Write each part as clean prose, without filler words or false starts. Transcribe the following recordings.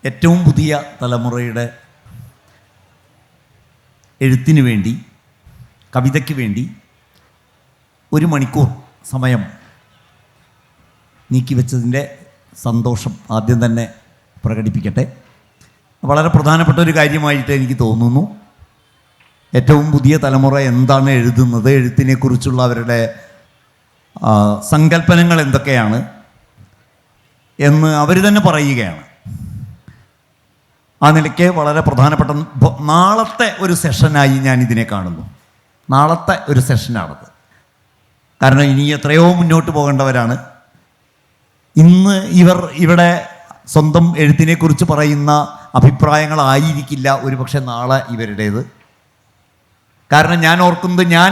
ഏറ്റവും പുതിയ തലമുറയുടെ എഴുത്തിന് വേണ്ടി, കവിതയ്ക്ക് വേണ്ടി 1 മണിക്കൂർ സമയം നീക്കിവെച്ചതിൻ്റെ സന്തോഷം ആദ്യം തന്നെ പ്രകടിപ്പിക്കട്ടെ. വളരെ പ്രധാനപ്പെട്ട ഒരു കാര്യമായിട്ട് എനിക്ക് തോന്നുന്നു. ഏറ്റവും പുതിയ തലമുറ എന്താണ് എഴുതുന്നത്, എഴുത്തിനെക്കുറിച്ചുള്ള അവരുടെ സങ്കല്പനങ്ങൾ എന്തൊക്കെയാണ് എന്ന് അവർ തന്നെ പറയുകയാണ്. ആ നിലയ്ക്ക് വളരെ പ്രധാനപ്പെട്ട നാളത്തെ ഒരു സെഷനായി ഞാൻ ഇതിനെ കാണുന്നു. നാളത്തെ ഒരു സെഷനാണത്. കാരണം ഇനി എത്രയോ മുന്നോട്ട് പോകേണ്ടവരാണ്. ഇന്ന് ഇവിടെ സ്വന്തം എഴുത്തിനെക്കുറിച്ച് പറയുന്ന അഭിപ്രായങ്ങളായിരിക്കില്ല ഒരുപക്ഷെ നാളെ ഇവരുടേത്. കാരണം ഞാൻ ഓർക്കുന്നത്, ഞാൻ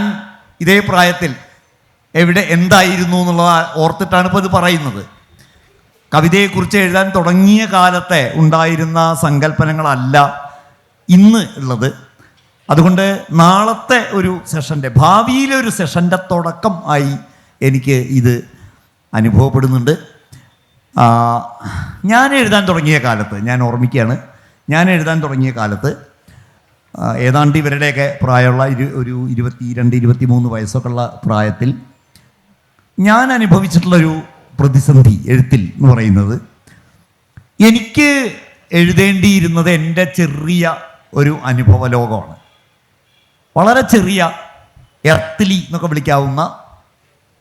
ഇതേ പ്രായത്തിൽ എവിടെ എന്തായിരുന്നു എന്നുള്ളത് ഓർത്തിട്ടാണ് ഇപ്പോൾ ഇത് പറയുന്നത്. കവിതയെക്കുറിച്ച് എഴുതാൻ തുടങ്ങിയ കാലത്തെ ഉണ്ടായിരുന്ന സങ്കല്പനങ്ങളല്ല ഇന്ന് ഉള്ളത്. അതുകൊണ്ട് നാളത്തെ ഒരു സെഷൻ്റെ, ഭാവിയിലെ ഒരു സെഷൻ്റെ തുടക്കം ആയി എനിക്ക് ഇത് അനുഭവപ്പെടുന്നുണ്ട്. ഞാൻ എഴുതാൻ തുടങ്ങിയ കാലത്ത്, ഞാൻ ഓർമ്മിക്കുകയാണ്, ഞാൻ എഴുതാൻ തുടങ്ങിയ കാലത്ത് ഏതാണ്ട് ഇവരുടെയൊക്കെ പ്രായമുള്ള ഒരു 22-23 വയസ്സൊക്കെ ഉള്ള പ്രായത്തിൽ ഞാൻ അനുഭവിച്ചിട്ടുള്ളൊരു പ്രതിസന്ധി എഴുത്തിൽ എന്ന് പറയുന്നത്, എനിക്ക് എഴുതേണ്ടിയിരുന്നത് എൻ്റെ ചെറിയ ഒരു അനുഭവ ലോകമാണ്. വളരെ ചെറിയ, എർത്തിലി എന്നൊക്കെ വിളിക്കാവുന്ന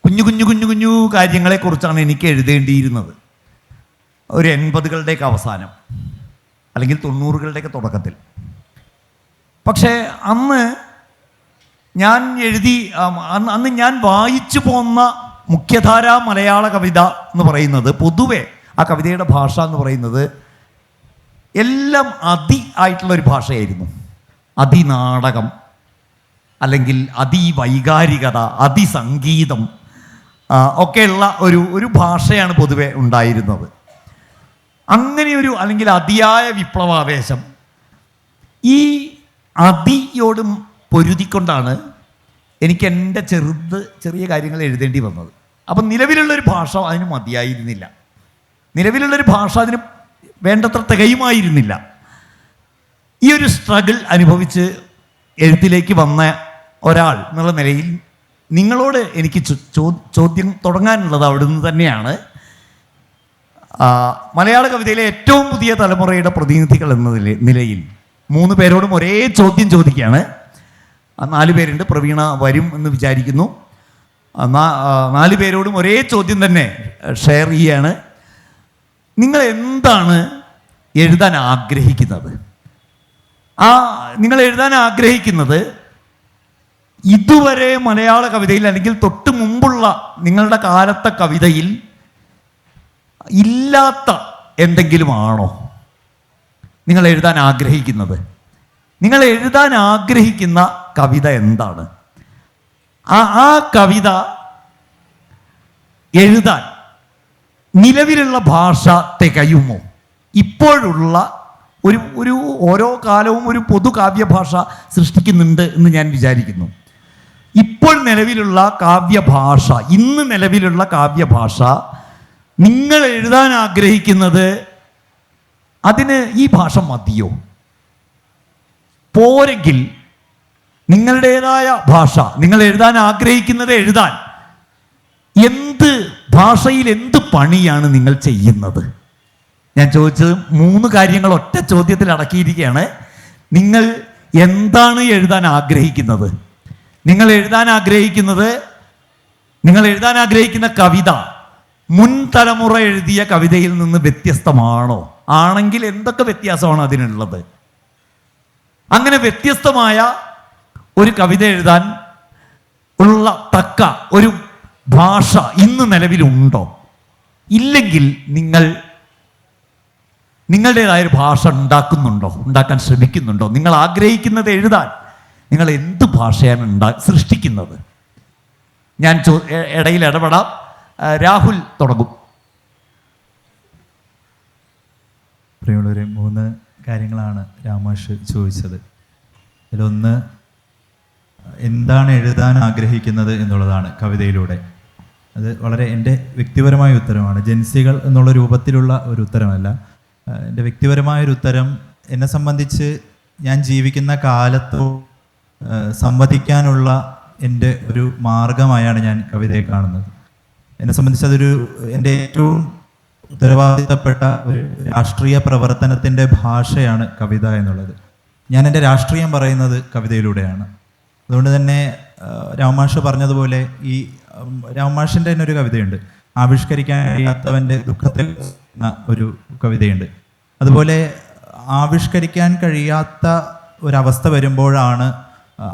കുഞ്ഞു കുഞ്ഞു കുഞ്ഞു കുഞ്ഞു കാര്യങ്ങളെക്കുറിച്ചാണ് എനിക്ക് എഴുതേണ്ടിയിരുന്നത്. ഒരു 80കളുടെയൊക്കെ അവസാനം അല്ലെങ്കിൽ 90കളുടെയൊക്കെ തുടക്കത്തിൽ. പക്ഷേ അന്ന് ഞാൻ അന്ന് ഞാൻ വായിച്ചു പോന്ന മുഖ്യധാരാ മലയാള കവിത എന്ന് പറയുന്നത്, പൊതുവെ ആ കവിതയുടെ ഭാഷ എന്ന് പറയുന്നത് എല്ലാം ആയിട്ടുള്ളൊരു ഭാഷയായിരുന്നു. അതിനാടകം, അല്ലെങ്കിൽ അതിവൈകാരികത, അതിസംഗീതം ഒക്കെയുള്ള ഒരു ഭാഷയാണ് പൊതുവെ ഉണ്ടായിരുന്നത്. അങ്ങനെയൊരു, അല്ലെങ്കിൽ അതിയായ വിപ്ലവാവേശം, ഈ അതിയോടും പൊരുതിക്കൊണ്ടാണ് എനിക്ക് എൻ്റെ ചെറിയ കാര്യങ്ങൾ എഴുതേണ്ടി വന്നത്. അപ്പം നിലവിലുള്ളൊരു ഭാഷ അതിന് മതിയായിരുന്നില്ല. നിലവിലുള്ളൊരു ഭാഷ അതിന് വേണ്ടത്ര തികയുമായിരുന്നില്ല. ഈ ഒരു സ്ട്രഗിൾ അനുഭവിച്ച് എഴുത്തിലേക്ക് വന്ന ഒരാൾ എന്നുള്ള നിലയിൽ നിങ്ങളോട് എനിക്ക് ചോദ്യം തുടങ്ങാനുള്ളത് അവിടുന്ന് തന്നെയാണ്. മലയാള കവിതയിലെ ഏറ്റവും പുതിയ തലമുറയുടെ പ്രതിനിധികൾ എന്ന നിലയിൽ 3 പേരോടും ഒരേ ചോദ്യം ചോദിക്കുകയാണ്. 4 പേരുണ്ട്, പ്രവീണ വരും എന്ന് വിചാരിക്കുന്നു. 4 പേരോടും ഒരേ ചോദ്യം തന്നെ ഷെയർ ചെയ്യാണ്. നിങ്ങൾ എന്താണ് എഴുതാൻ ആഗ്രഹിക്കുന്നത്? നിങ്ങൾ എഴുതാൻ ആഗ്രഹിക്കുന്നത് ഇതുവരെ മലയാള കവിതയിൽ, അല്ലെങ്കിൽ തൊട്ട് മുമ്പുള്ള നിങ്ങളുടെ കാലത്തെ കവിതയിൽ ഇല്ലാത്ത എന്തെങ്കിലും ആണോ നിങ്ങൾ എഴുതാൻ ആഗ്രഹിക്കുന്നത്? നിങ്ങൾ എഴുതാൻ ആഗ്രഹിക്കുന്ന കവിത എന്താണ്? ആ കവിത എഴുതാൻ നിലവിലുള്ള ഭാഷ തികയുമോ? ഇപ്പോഴുള്ള ഒരു ഓരോ കാലവും ഒരു പൊതു കാവ്യഭാഷ സൃഷ്ടിക്കുന്നുണ്ട് എന്ന് ഞാൻ വിചാരിക്കുന്നു. ഇപ്പോൾ നിലവിലുള്ള കാവ്യഭാഷ, ഇന്ന് നിലവിലുള്ള കാവ്യഭാഷ നിങ്ങൾ എഴുതാൻ ആഗ്രഹിക്കുന്നത്, അതിന് ഈ ഭാഷ മതിയോ? പോരെങ്കിൽ നിങ്ങളുടേതായ ഭാഷ, നിങ്ങൾ എഴുതാൻ ആഗ്രഹിക്കുന്നത് എഴുതാൻ ഭാഷയിൽ എന്ത് പണിയാണ് നിങ്ങൾ ചെയ്യുന്നത്? ഞാൻ ചോദിച്ചത് 3 കാര്യങ്ങൾ ഒറ്റ ചോദ്യത്തിൽ അടക്കിയിരിക്കുകയാണ്. നിങ്ങൾ എന്താണ് എഴുതാൻ ആഗ്രഹിക്കുന്നത്? നിങ്ങൾ എഴുതാൻ ആഗ്രഹിക്കുന്ന കവിത മുൻ തലമുറ എഴുതിയ കവിതയിൽ നിന്ന് വ്യത്യസ്തമാണോ? ആണെങ്കിൽ എന്തൊക്കെ വ്യത്യാസമാണ് അതിനുള്ളത്? അങ്ങനെ വ്യത്യസ്തമായ ഒരു കവിത എഴുതാൻ ഉള്ള തക്ക ഒരു ഭാഷ ഇന്ന് നിലവിലുണ്ടോ? ഇല്ലെങ്കിൽ നിങ്ങളുടേതായൊരു ഭാഷ ഉണ്ടാക്കാൻ ശ്രമിക്കുന്നുണ്ടോ? നിങ്ങൾ ആഗ്രഹിക്കുന്നത് എഴുതാൻ നിങ്ങൾ എന്ത് ഭാഷയാണ് സൃഷ്ടിക്കുന്നത്? ഞാൻ ഇടയിൽ ഇടപെടാം. രാഹുൽ തുടങ്ങും. പ്രിയമുള്ളവരെ, 3 കാര്യങ്ങളാണ് രാമാഷ് ചോദിച്ചത്. ഇതിലൊന്ന്, എന്താണ് എഴുതാൻ ആഗ്രഹിക്കുന്നത് എന്നുള്ളതാണ് കവിതയിലൂടെ. അത് വളരെ എൻ്റെ വ്യക്തിപരമായ ഉത്തരമാണ്. ജൻസികൾ എന്നുള്ള രൂപത്തിലുള്ള ഒരു ഉത്തരമല്ല. എൻ്റെ വ്യക്തിപരമായൊരു ഉത്തരം, എന്നെ സംബന്ധിച്ച് ഞാൻ ജീവിക്കുന്ന കാലത്തോ സംവദിക്കാനുള്ള എൻ്റെ ഒരു മാർഗമായാണ് ഞാൻ കവിതയെ കാണുന്നത്. എന്നെ സംബന്ധിച്ച് അതൊരു എൻ്റെ ഏറ്റവും ഉത്തരവാദിത്തപ്പെട്ട ഒരു രാഷ്ട്രീയ പ്രവർത്തനത്തിൻ്റെ ഭാഷയാണ് കവിത എന്നുള്ളത്. ഞാൻ എൻ്റെ രാഷ്ട്രീയം പറയുന്നത് കവിതയിലൂടെയാണ്. അതുകൊണ്ട് തന്നെ രാമാഷ് പറഞ്ഞതുപോലെ ഈ രാമാഷിൻ്റെ തന്നെ ഒരു കവിതയുണ്ട്, ആവിഷ്കരിക്കാൻ കഴിയാത്തവൻ്റെ ദുഃഖത്തിൽ എന്ന ഒരു കവിതയുണ്ട്. അതുപോലെ ആവിഷ്കരിക്കാൻ കഴിയാത്ത ഒരവസ്ഥ വരുമ്പോഴാണ്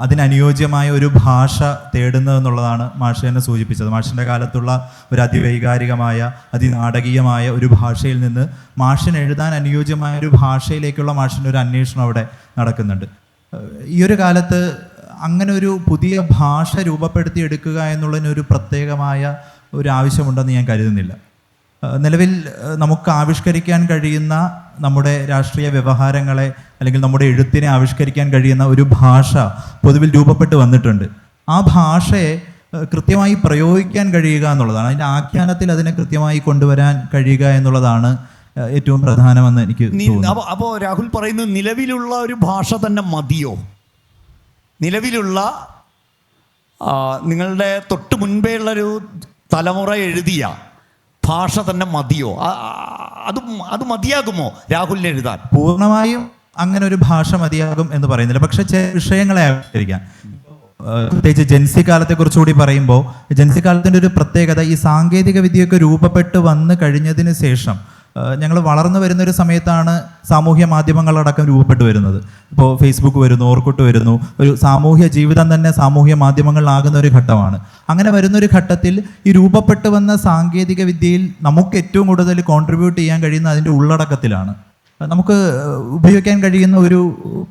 അതിനനുയോജ്യമായ ഒരു ഭാഷ തേടുന്നതെന്നുള്ളതാണ് മാഷ് തന്നെ സൂചിപ്പിച്ചത്. മാഷിൻ്റെ കാലത്തുള്ള ഒരു അതിവൈകാരികമായ അതിനാടകീയമായ ഒരു ഭാഷയിൽ നിന്ന് മാഷിന് എഴുതാൻ അനുയോജ്യമായ ഒരു ഭാഷയിലേക്കുള്ള മാഷിൻ്റെ ഒരു അന്വേഷണം അവിടെ നടക്കുന്നുണ്ട്. ഈ ഒരു കാലത്ത് അങ്ങനെ ഒരു പുതിയ ഭാഷ രൂപപ്പെടുത്തി എടുക്കുക എന്നുള്ളതിനൊരു പ്രത്യേകമായ ഒരു ആവശ്യമുണ്ടെന്ന് ഞാൻ കരുതുന്നില്ല. നിലവിൽ നമുക്ക് ആവിഷ്കരിക്കാൻ കഴിയുന്ന നമ്മുടെ രാഷ്ട്രീയ വ്യവഹാരങ്ങളെ അല്ലെങ്കിൽ നമ്മുടെ എഴുത്തിനെ ആവിഷ്കരിക്കാൻ കഴിയുന്ന ഒരു ഭാഷ പൊതുവിൽ രൂപപ്പെട്ട് വന്നിട്ടുണ്ട്. ആ ഭാഷയെ കൃത്യമായി പ്രയോഗിക്കാൻ കഴിയുക എന്നുള്ളതാണ്, അതിൻ്റെ ആഖ്യാനത്തിൽ അതിനെ കൃത്യമായി കൊണ്ടുവരാൻ കഴിയുക എന്നുള്ളതാണ് ഏറ്റവും പ്രധാനമെന്ന് എനിക്ക് തോന്നുന്നു. അപ്പോൾ രാഹുൽ പറയുന്നത് നിലവിലുള്ള ഒരു ഭാഷ തന്നെ മതിയോ? നിലവിലുള്ള നിങ്ങളുടെ തൊട്ട് മുൻപേ ഉള്ളൊരു തലമുറ എഴുതിയ ഭാഷ തന്നെ മതിയോ? അത് മതിയാകുമോ രാഹുലിന് എഴുതാൻ? പൂർണ്ണമായും അങ്ങനെ ഒരു ഭാഷ മതിയാകും എന്ന് പറയുന്നില്ല. പക്ഷെ ചില വിഷയങ്ങളെ ആവിഷ്കരിക്കാൻ, പ്രത്യേകിച്ച് ജൻസി കാലത്തെക്കുറിച്ച് കൂടി പറയുമ്പോൾ, ജൻസി കാലത്തിൻ്റെ ഒരു പ്രത്യേകത ഈ സാങ്കേതിക വിദ്യയൊക്കെ രൂപപ്പെട്ട് വന്ന് കഴിഞ്ഞതിന് ശേഷം ഞങ്ങൾ വളർന്നു വരുന്നൊരു സമയത്താണ് സാമൂഹ്യ മാധ്യമങ്ങളടക്കം രൂപപ്പെട്ടു വരുന്നത്. ഇപ്പോൾ ഫേസ്ബുക്ക് വരുന്നു, ഓർക്കുട്ട് വരുന്നു, ഒരു സാമൂഹ്യ ജീവിതം തന്നെ സാമൂഹ്യ മാധ്യമങ്ങളിലാകുന്ന ഒരു ഘട്ടമാണ്. അങ്ങനെ വരുന്നൊരു ഘട്ടത്തിൽ ഈ രൂപപ്പെട്ടു വന്ന സാങ്കേതിക വിദ്യയിൽ നമുക്ക് ഏറ്റവും കൂടുതൽ കോൺട്രിബ്യൂട്ട് ചെയ്യാൻ കഴിയുന്ന അതിൻ്റെ ഉള്ളടക്കത്തിലാണ്. നമുക്ക് ഉപയോഗിക്കാൻ കഴിയുന്ന ഒരു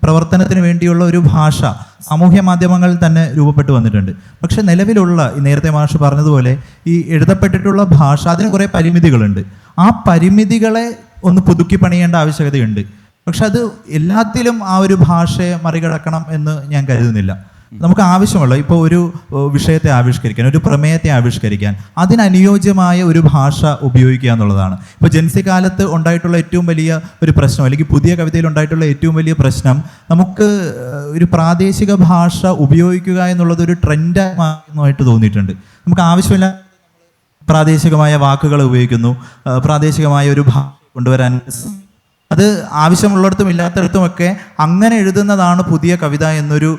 പ്രവർത്തനത്തിന് വേണ്ടിയുള്ള ഒരു ഭാഷ സാമൂഹ്യ മാധ്യമങ്ങളിൽ തന്നെ രൂപപ്പെട്ടു വന്നിട്ടുണ്ട്. പക്ഷെ നിലവിലുള്ള ഈ നേരത്തെ മാഷ് പറഞ്ഞതുപോലെ ഈ എഴുതപ്പെട്ടിട്ടുള്ള ഭാഷ അതിന് കുറേ പരിമിതികളുണ്ട്. ആ പരിമിതികളെ ഒന്ന് പുതുക്കി പണിയേണ്ട ആവശ്യകതയുണ്ട്. പക്ഷെ അത് എല്ലാത്തിലും ആ ഒരു ഭാഷയെ മറികടക്കണം എന്ന് ഞാൻ കരുതുന്നില്ല. നമുക്ക് ആവശ്യമുള്ള ഇപ്പോൾ ഒരു വിഷയത്തെ ആവിഷ്കരിക്കാൻ, ഒരു പ്രമേയത്തെ ആവിഷ്കരിക്കാൻ അതിനനുയോജ്യമായ ഒരു ഭാഷ ഉപയോഗിക്കുക എന്നുള്ളതാണ്. ഇപ്പോൾ ജൻസി കാലത്ത് ഉണ്ടായിട്ടുള്ള ഏറ്റവും വലിയ ഒരു പ്രശ്നം, അല്ലെങ്കിൽ പുതിയ കവിതയിൽ ഉണ്ടായിട്ടുള്ള ഏറ്റവും വലിയ പ്രശ്നം, നമുക്ക് ഒരു പ്രാദേശിക ഭാഷ ഉപയോഗിക്കുക എന്നുള്ളത് ഒരു ട്രെൻഡായിട്ട് തോന്നിയിട്ടുണ്ട്. നമുക്ക് ആവശ്യമില്ല പ്രാദേശികമായ വാക്കുകൾ ഉപയോഗിക്കുന്നു, പ്രാദേശികമായ ഒരു ഭാഷ കൊണ്ടുവരാൻ. അത് ആവശ്യമുള്ളിടത്തും ഇല്ലാത്തിടത്തുമൊക്കെ അങ്ങനെ എഴുതുന്നതാണ് പുതിയ കവിത എന്നൊരു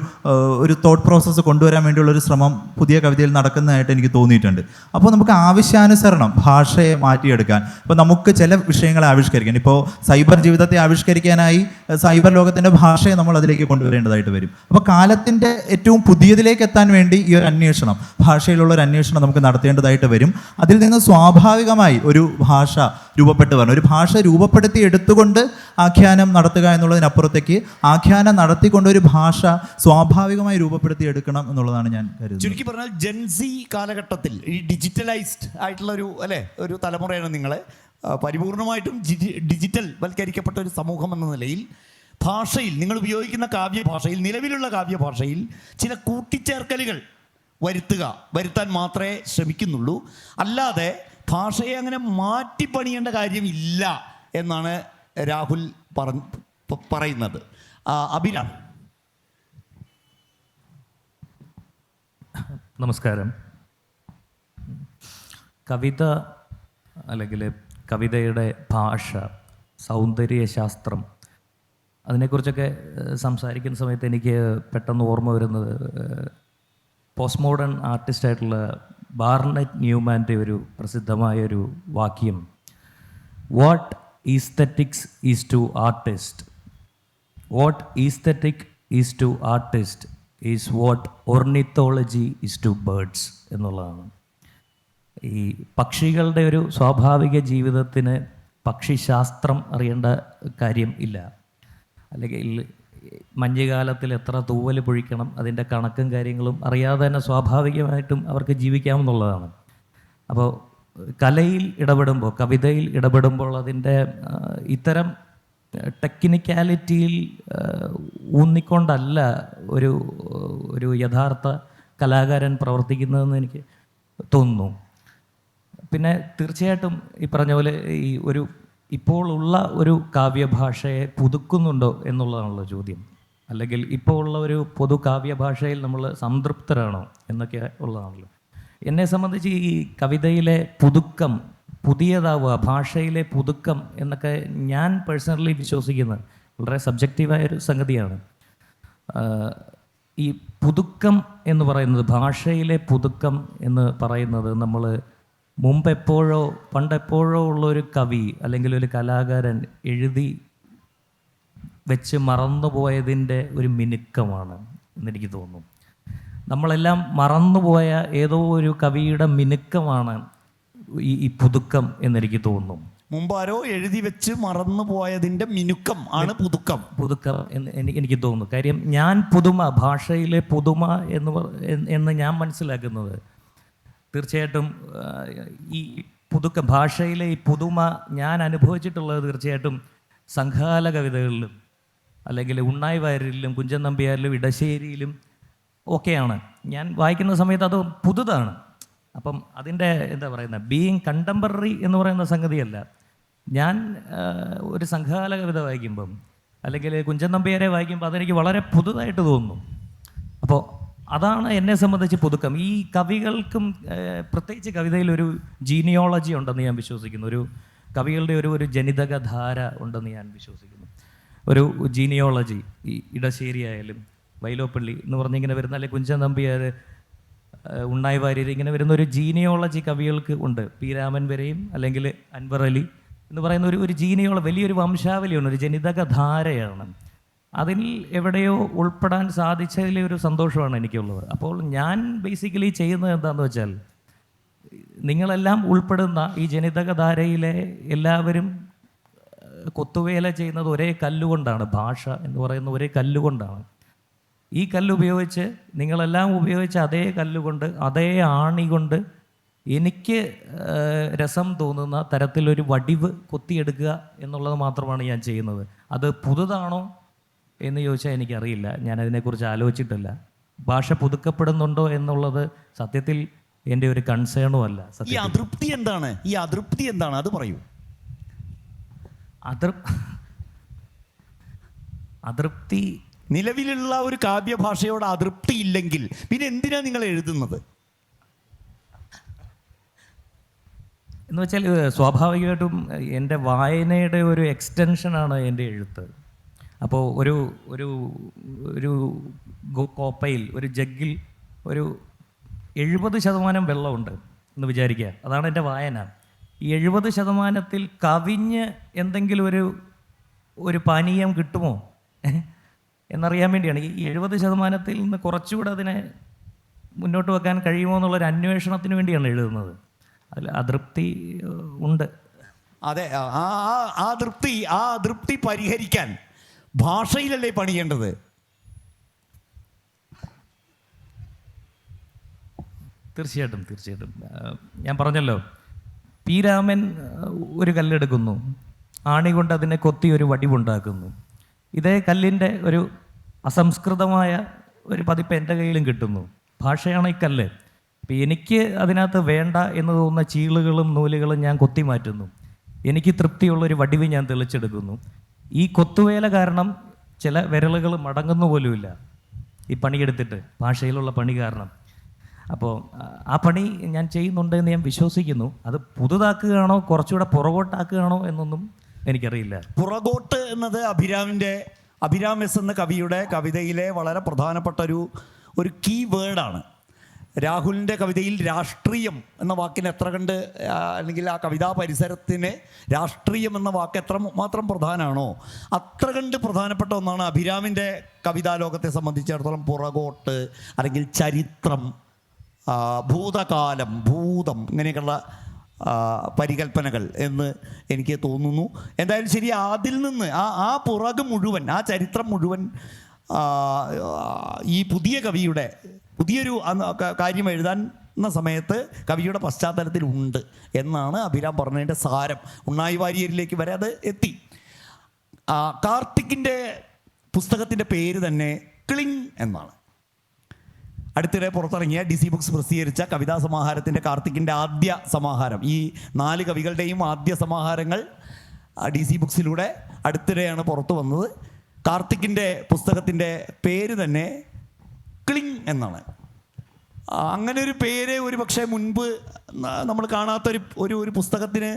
തോട്ട് പ്രോസസ്സ് കൊണ്ടുവരാൻ വേണ്ടിയുള്ളൊരു ശ്രമം പുതിയ കവിതയിൽ നടക്കുന്നതായിട്ട് എനിക്ക് തോന്നിയിട്ടുണ്ട്. അപ്പോൾ നമുക്ക് ആവശ്യാനുസരണം ഭാഷയെ മാറ്റിയെടുക്കാൻ, ഇപ്പോൾ നമുക്ക് ചില വിഷയങ്ങളെ ആവിഷ്കരിക്കാൻ, ഇപ്പോൾ സൈബർ ജീവിതത്തെ ആവിഷ്കരിക്കാനായി സൈബർ ലോകത്തിൻ്റെ ഭാഷയെ നമ്മൾ അതിലേക്ക് കൊണ്ടുവരേണ്ടതായിട്ട് വരും. അപ്പോൾ കാലത്തിൻ്റെ ഏറ്റവും പുതിയതിലേക്ക് എത്താൻ വേണ്ടി ഈ ഒരു അന്വേഷണം, ഭാഷയിലുള്ള ഒരു അന്വേഷണം നമുക്ക് നടത്തേണ്ടതായിട്ട് വരും. അതിൽ നിന്ന് സ്വാഭാവികമായി ഒരു ഭാഷ രൂപപ്പെട്ട് വരണം. ഒരു ഭാഷ രൂപപ്പെടുത്തി എടുത്തുകൊണ്ട് ആഖ്യാനം നടത്തുക എന്നുള്ളതിനപ്പുറത്തേക്ക് ആഖ്യാനം നടത്തിക്കൊണ്ട് ഒരു ഭാഷ സ്വാഭാവികമായി രൂപപ്പെടുത്തി എടുക്കണം എന്നുള്ളതാണ് ഞാൻ കരുതുന്നത്. ചുരുക്കി പറഞ്ഞാൽ ജെൻസി കാലഘട്ടത്തിൽ ഈ ഡിജിറ്റലൈസ്ഡ് ആയിട്ടുള്ള ഒരു തലമുറയാണ് നിങ്ങൾ. പരിപൂർണമായിട്ടും ഡിജിറ്റൽ വൽക്കരിക്കപ്പെട്ട ഒരു സമൂഹം എന്ന നിലയിൽ ഭാഷയിൽ നിങ്ങൾ ഉപയോഗിക്കുന്ന കാവ്യഭാഷയിൽ, നിലവിലുള്ള കാവ്യഭാഷയിൽ ചില കൂട്ടിച്ചേർക്കലുകൾ വരുത്താൻ മാത്രമേ ശ്രമിക്കുന്നുള്ളൂ. അല്ലാതെ ഭാഷയെ അങ്ങനെ മാറ്റിപ്പണിയേണ്ട കാര്യമില്ല എന്നാണ് രാഹുൽ പറയുന്നത്. അഭിരാം. നമസ്കാരം. കവിത അല്ലെങ്കിൽ കവിതയുടെ ഭാഷ, സൗന്ദര്യശാസ്ത്രം, അതിനെക്കുറിച്ചൊക്കെ സംസാരിക്കുന്ന സമയത്ത് എനിക്ക് പെട്ടെന്ന് ഓർമ്മ വരുന്നത് പോസ്റ്റ് മോഡേൺ ആർട്ടിസ്റ്റായിട്ടുള്ള ബാർണറ്റ് ന്യൂമാൻ്റെ ഒരു പ്രസിദ്ധമായൊരു വാക്യം, what aesthetics is to artist, what aesthetic is to artist is what ornithology is to birds എന്നുള്ളതാണ്. ഈ പക്ഷികളുടെ ഒരു സ്വാഭാവിക ജീവിതത്തിന് പക്ഷിശാസ്ത്രം അറിയേണ്ട കാര്യം ഇല്ല. അല്ലെങ്കിൽ മഞ്ഞുകാലത്തിൽ എത്ര തൂവൽ പൊഴിക്കണം, അതിൻ്റെ കണക്കും കാര്യങ്ങളും അറിയാതെ തന്നെ സ്വാഭാവികമായിട്ടും അവർക്ക് ജീവിക്കാമെന്നുള്ളതാണ്. അപ്പോൾ കലയിൽ ഇടപെടുമ്പോൾ, കവിതയിൽ ഇടപെടുമ്പോൾ അതിൻ്റെ ഇത്തരം ടെക്നിക്കാലിറ്റിയിൽ ഊന്നിക്കൊണ്ടല്ല ഒരു യഥാർത്ഥ കലാകാരൻ പ്രവർത്തിക്കുന്നതെന്ന് എനിക്ക് തോന്നുന്നു. പിന്നെ തീർച്ചയായിട്ടും ഈ പറഞ്ഞ പോലെ ഈ ഒരു ഇപ്പോൾ ഉള്ള ഒരു കാവ്യഭാഷയെ പുതുക്കുന്നുണ്ടോ എന്നുള്ളതാണല്ലോ ചോദ്യം. അല്ലെങ്കിൽ ഇപ്പോൾ ഉള്ള ഒരു പൊതു കാവ്യഭാഷയിൽ നമ്മൾ സംതൃപ്തരാണോ എന്നൊക്കെ ഉള്ളതാണല്ലോ. എന്നെ സംബന്ധിച്ച് ഈ കവിതയിലെ പുതുക്കം, പുതിയതാവുക, ഭാഷയിലെ പുതുക്കം എന്നൊക്കെ ഞാൻ പേഴ്സണലി വിശ്വസിക്കുന്നത് വളരെ സബ്ജക്റ്റീവായൊരു സംഗതിയാണ്. ഈ പുതുക്കം എന്ന് പറയുന്നത്, ഭാഷയിലെ പുതുക്കം എന്ന് പറയുന്നത്, നമ്മൾ മുമ്പെപ്പോഴോ പണ്ടെപ്പോഴോ ഉള്ളൊരു കവി അല്ലെങ്കിൽ ഒരു കലാകാരൻ എഴുതി വെച്ച് മറന്നുപോയതിൻ്റെ ഒരു മിനുക്കമാണ് എന്നെനിക്ക് തോന്നുന്നു. നമ്മളെല്ലാം മറന്നുപോയ ഏതോ ഒരു കവിയുടെ മിനുക്കമാണ് ഈ പുതുക്കം എന്നെനിക്ക് തോന്നുന്നു. മുമ്പാരോ എഴുതി വെച്ച് മറന്നു പോയതിൻ്റെ മിനുക്കം ആണ് പുതുക്കം എന്ന് എനിക്ക് തോന്നുന്നു. കാര്യം ഞാൻ പുതുമ, ഭാഷയിലെ പുതുമ എന്ന് ഞാൻ മനസ്സിലാക്കുന്നത് തീർച്ചയായിട്ടും ഈ പുതുക്കം, ഭാഷയിലെ ഈ പുതുമ ഞാൻ അനുഭവിച്ചിട്ടുള്ളത് തീർച്ചയായിട്ടും സംഘകാല കവിതകളിലും അല്ലെങ്കിൽ ഉണ്ണായി വാര്യരിലും കുഞ്ചൻ നമ്പ്യാരിലും ഇടശ്ശേരിയിലും ഒക്കെയാണ് ഞാൻ വായിക്കുന്ന സമയത്ത്. അത് പുതുതാണ്. അപ്പം അതിൻ്റെ എന്താ പറയുന്നത്, ബീയിങ് കണ്ടംപററി എന്ന് പറയുന്ന സംഗതിയല്ല. ഞാൻ ഒരു സംഘകാല കവിത വായിക്കുമ്പം അല്ലെങ്കിൽ കുഞ്ചൻ നമ്പ്യാരെ വായിക്കുമ്പോൾ അതെനിക്ക് വളരെ പുതുതായിട്ട് തോന്നുന്നു. അപ്പോൾ അതാണ് എന്നെ സംബന്ധിച്ച് പുതുക്കം. ഈ കവികൾക്കും പ്രത്യേകിച്ച് കവിതയിലൊരു ജീനിയോളജി ഉണ്ടെന്ന് ഞാൻ വിശ്വസിക്കുന്നു. ഒരു കവികളുടെ ഒരു ജനിതക ധാര ഉണ്ടെന്ന് ഞാൻ വിശ്വസിക്കുന്നു. ഒരു ജീനിയോളജി, ഈ ഇടശ്ശേരി ആയാലും വൈലോപ്പള്ളി എന്ന് പറഞ്ഞിങ്ങനെ വരുന്ന, അല്ലെങ്കിൽ കുഞ്ചൻ നമ്പ്യാർ, ഉണ്ണായി വാര്യർ, ഇങ്ങനെ വരുന്ന ഒരു ജീനിയോളജി കവികൾക്ക് ഉണ്ട്. പി രാമൻ വരെയും അല്ലെങ്കിൽ അൻവർ അലി എന്ന് പറയുന്ന ഒരു വലിയൊരു വംശാവലിയാണ്, ഒരു ജനിതക ധാരയാണ്. അതിൽ എവിടെയോ ഉൾപ്പെടാൻ സാധിച്ചതിലെ ഒരു സന്തോഷമാണ് എനിക്കുള്ളത്. അപ്പോൾ ഞാൻ ബേസിക്കലി ചെയ്യുന്നത് എന്താണെന്ന് വെച്ചാൽ, നിങ്ങളെല്ലാം ഉൾപ്പെടുന്ന ഈ ജനിതക ധാരയിലെ എല്ലാവരും കൊത്തുവേല ചെയ്യുന്നത് ഒരേ കല്ലുകൊണ്ടാണ്. ഭാഷ എന്ന് പറയുന്ന ഒരേ കല്ലുകൊണ്ടാണ്. ഈ കല്ലുപയോഗിച്ച് നിങ്ങളെല്ലാം ഉപയോഗിച്ച അതേ കല്ലുകൊണ്ട്, അതേ ആണി കൊണ്ട് എനിക്ക് രസം തോന്നുന്ന തരത്തിലൊരു വടിവ് കൊത്തിയെടുക്കുക എന്നുള്ളത് മാത്രമാണ് ഞാൻ ചെയ്യുന്നത്. അത് പുതുതാണോ എന്ന് ചോദിച്ചാൽ എനിക്കറിയില്ല. ഞാനതിനെക്കുറിച്ച് ആലോചിച്ചിട്ടില്ല. ഭാഷ പുതുക്കപ്പെടുന്നുണ്ടോ എന്നുള്ളത് സത്യത്തിൽ എൻ്റെ ഒരു കൺസേണും അല്ല. ഈ അതൃപ്തി എന്താണ്? ഈ അതൃപ്തി എന്താണ്? അത് പറയൂ. അതൃപ്തി, നിലവിലുള്ള ഒരു കാവ്യഭാഷയോട് അതൃപ്തി ഇല്ലെങ്കിൽ പിന്നെ എന്തിനാ നിങ്ങൾ എഴുതുന്നത് എന്ന് വെച്ചാൽ, സ്വാഭാവികമായിട്ടും എൻ്റെ വായനയുടെ ഒരു എക്സ്റ്റൻഷനാണ് എൻ്റെ എഴുത്ത്. അപ്പോൾ ഒരു കോപ്പയിൽ, ഒരു ജഗ്ഗിൽ ഒരു 70% വെള്ളമുണ്ട് എന്ന് വിചാരിക്കുക. അതാണ് എൻ്റെ വായന. ഈ 70%-ത്തിൽ കവിഞ്ഞ് എന്തെങ്കിലും ഒരു പാനീയം കിട്ടുമോ എന്നറിയാൻ വേണ്ടിയാണ്. ഈ 70%-ത്തിൽ നിന്ന് കുറച്ചുകൂടെ അതിനെ മുന്നോട്ട് വെക്കാൻ കഴിയുമോ എന്നുള്ളൊരു അന്വേഷണത്തിന് വേണ്ടിയാണ് എഴുതുന്നത്. അതിൽ അതൃപ്തി ഉണ്ട്. അതെ, ആ അതൃപ്തി പരിഹരിക്കാൻ ഭാഷയിലല്ലേ പണിയേണ്ടത്? തീർച്ചയായിട്ടും. ഞാൻ പറഞ്ഞല്ലോ, പി രാമൻ ഒരു കല്ലെടുക്കുന്നു, ആണി കൊണ്ട് അതിനെ കൊത്തി ഒരു വടിവുണ്ടാക്കുന്നു. ഇതേ കല്ലിൻ്റെ ഒരു അസംസ്കൃതമായ ഒരു പതിപ്പ് എൻ്റെ കയ്യിലും കിട്ടുന്നു. ഭാഷയാണ് ഈ കല്ല്. അപ്പം എനിക്ക് അതിനകത്ത് വേണ്ട എന്ന് തോന്നുന്ന ചീളുകളും നൂലുകളും ഞാൻ കൊത്തി മാറ്റുന്നു. എനിക്ക് തൃപ്തിയുള്ളൊരു വടിവ് ഞാൻ തെളിച്ചെടുക്കുന്നു. ഈ കൊത്തുവേല കാരണം ചില വിരലുകൾ മടങ്ങുന്ന പോലുമില്ല ഈ പണിയെടുത്തിട്ട്, ഭാഷയിലുള്ള പണി കാരണം. അപ്പോൾ ആ പണി ഞാൻ ചെയ്യുന്നുണ്ടെന്ന് ഞാൻ വിശ്വസിക്കുന്നു. അത് പുതുതാക്കുകയാണോ കുറച്ചുകൂടെ പുറകോട്ടാക്കുകയാണോ എന്നൊന്നും എനിക്കറിയില്ല. പുറകോട്ട് എന്നത് അഭിരാം എസ് എന്ന കവിയുടെ കവിതയിലെ വളരെ പ്രധാനപ്പെട്ട ഒരു കീ വേർഡാണ്. രാഹുലിൻ്റെ കവിതയിൽ രാഷ്ട്രീയം എന്ന വാക്കിന് എത്ര കണ്ട്, അല്ലെങ്കിൽ ആ കവിതാ പരിസരത്തിന് രാഷ്ട്രീയം എന്ന വാക്ക് എത്ര മാത്രം പ്രധാനമാണോ അത്ര കണ്ട് പ്രധാനപ്പെട്ട ഒന്നാണ് അഭിരാമിൻ്റെ കവിതാലോകത്തെ സംബന്ധിച്ചിടത്തോളം പുറകോട്ട്, അല്ലെങ്കിൽ ചരിത്രം, ഭൂതകാലം, ഭൂതം, ഇങ്ങനെയൊക്കെയുള്ള പരികൽപ്പനകൾ എന്ന് എനിക്ക് തോന്നുന്നു. എന്തായാലും ശരി, അതിൽ നിന്ന് ആ പുറക് മുഴുവൻ, ആ ചരിത്രം മുഴുവൻ ഈ പുതിയ കവിയുടെ പുതിയൊരു കാര്യം എഴുതാൻ സമയത്ത് കവിയുടെ പശ്ചാത്തലത്തിൽ ഉണ്ട് എന്നാണ് അഭിരാം പറഞ്ഞതിൻ്റെ സാരം. ഉണ്ണായി വാര്യരിലേക്ക് വരെ അത് എത്തി. കാർത്തിക്കിൻ്റെ പുസ്തകത്തിൻ്റെ പേര് തന്നെ ക്ലിങ് എന്നാണ്. അടുത്തിടെ പുറത്തിറങ്ങിയ DC ബുക്സ് പ്രസിദ്ധീകരിച്ച കവിതാ സമാഹാരത്തിൻ്റെ കാർത്തിക്കിൻ്റെ ആദ്യ സമാഹാരം, ഈ 4 കവികളുടെയും ആദ്യ സമാഹാരങ്ങൾ DC ബുക്സിലൂടെ അടുത്തിടെയാണ് പുറത്തു വന്നത്. കാർത്തിക്കിൻ്റെ പുസ്തകത്തിൻ്റെ പേര് തന്നെ ക്ലിങ് എന്നാണ്. അങ്ങനെ ഒരു പേര് ഒരു പക്ഷേ മുൻപ് നമ്മൾ കാണാത്തൊരു പുസ്തകത്തിന്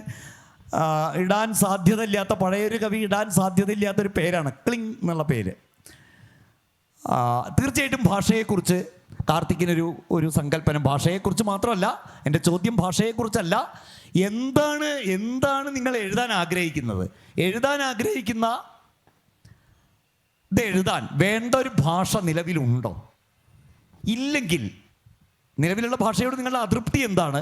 ഇടാൻ സാധ്യതയില്ലാത്ത, പഴയൊരു കവി ഇടാൻ സാധ്യതയില്ലാത്തൊരു പേരാണ് ക്ലിങ് എന്നുള്ള പേര്. തീർച്ചയായിട്ടും ഭാഷയെക്കുറിച്ച് കാർത്തിക്കിനൊരു സങ്കല്പന, ഭാഷയെക്കുറിച്ച് മാത്രമല്ല, എൻ്റെ ചോദ്യം ഭാഷയെക്കുറിച്ചല്ല, എന്താണ് നിങ്ങൾ എഴുതാൻ ആഗ്രഹിക്കുന്നത്? എഴുതാൻ ആഗ്രഹിക്കുന്ന ഇത് എഴുതാൻ വേണ്ട ഒരു ഭാഷ നിലവിലുണ്ടോ? ഇല്ലെങ്കിൽ നിലവിലുള്ള ഭാഷയോട് നിങ്ങളുടെ അതൃപ്തി എന്താണ്?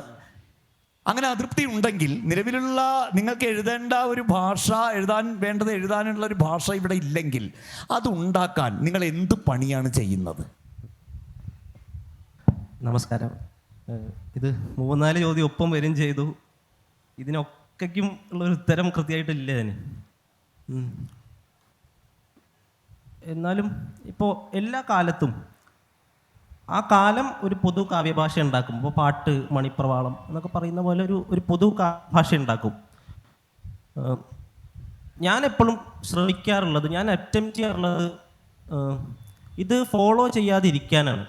അങ്ങനെ അതൃപ്തി ഉണ്ടെങ്കിൽ നിലവിലുള്ള നിങ്ങൾക്ക് എഴുതേണ്ട ഒരു ഭാഷ, എഴുതാനുള്ള ഒരു ഭാഷ ഇവിടെ ഇല്ലെങ്കിൽ അതുണ്ടാക്കാൻ നിങ്ങൾ എന്ത് പണിയാണ് ചെയ്യുന്നത്? നമസ്കാരം. ഇത് 3-4 ചോദ്യം ഒപ്പം വരും ചെയ്തു. ഇതിനൊക്കെയും ഉള്ളൊരു ഉത്തരം കൃത്യമായിട്ടില്ല അതിന്. എന്നാലും ഇപ്പോൾ എല്ലാ കാലത്തും ആ കാലം ഒരു പൊതു കാവ്യഭാഷ ഉണ്ടാക്കും. ഇപ്പോൾ പാട്ട്, മണിപ്രവാളം എന്നൊക്കെ പറയുന്ന പോലെ ഒരു പൊതു ഭാഷ ഉണ്ടാക്കും. ഞാൻ എപ്പോഴും ശ്രമിക്കാറുള്ളത്, ഞാൻ അറ്റംപ്റ്റ് ചെയ്യാറുള്ളത് ഇത് ഫോളോ ചെയ്യാതിരിക്കാനാണ്.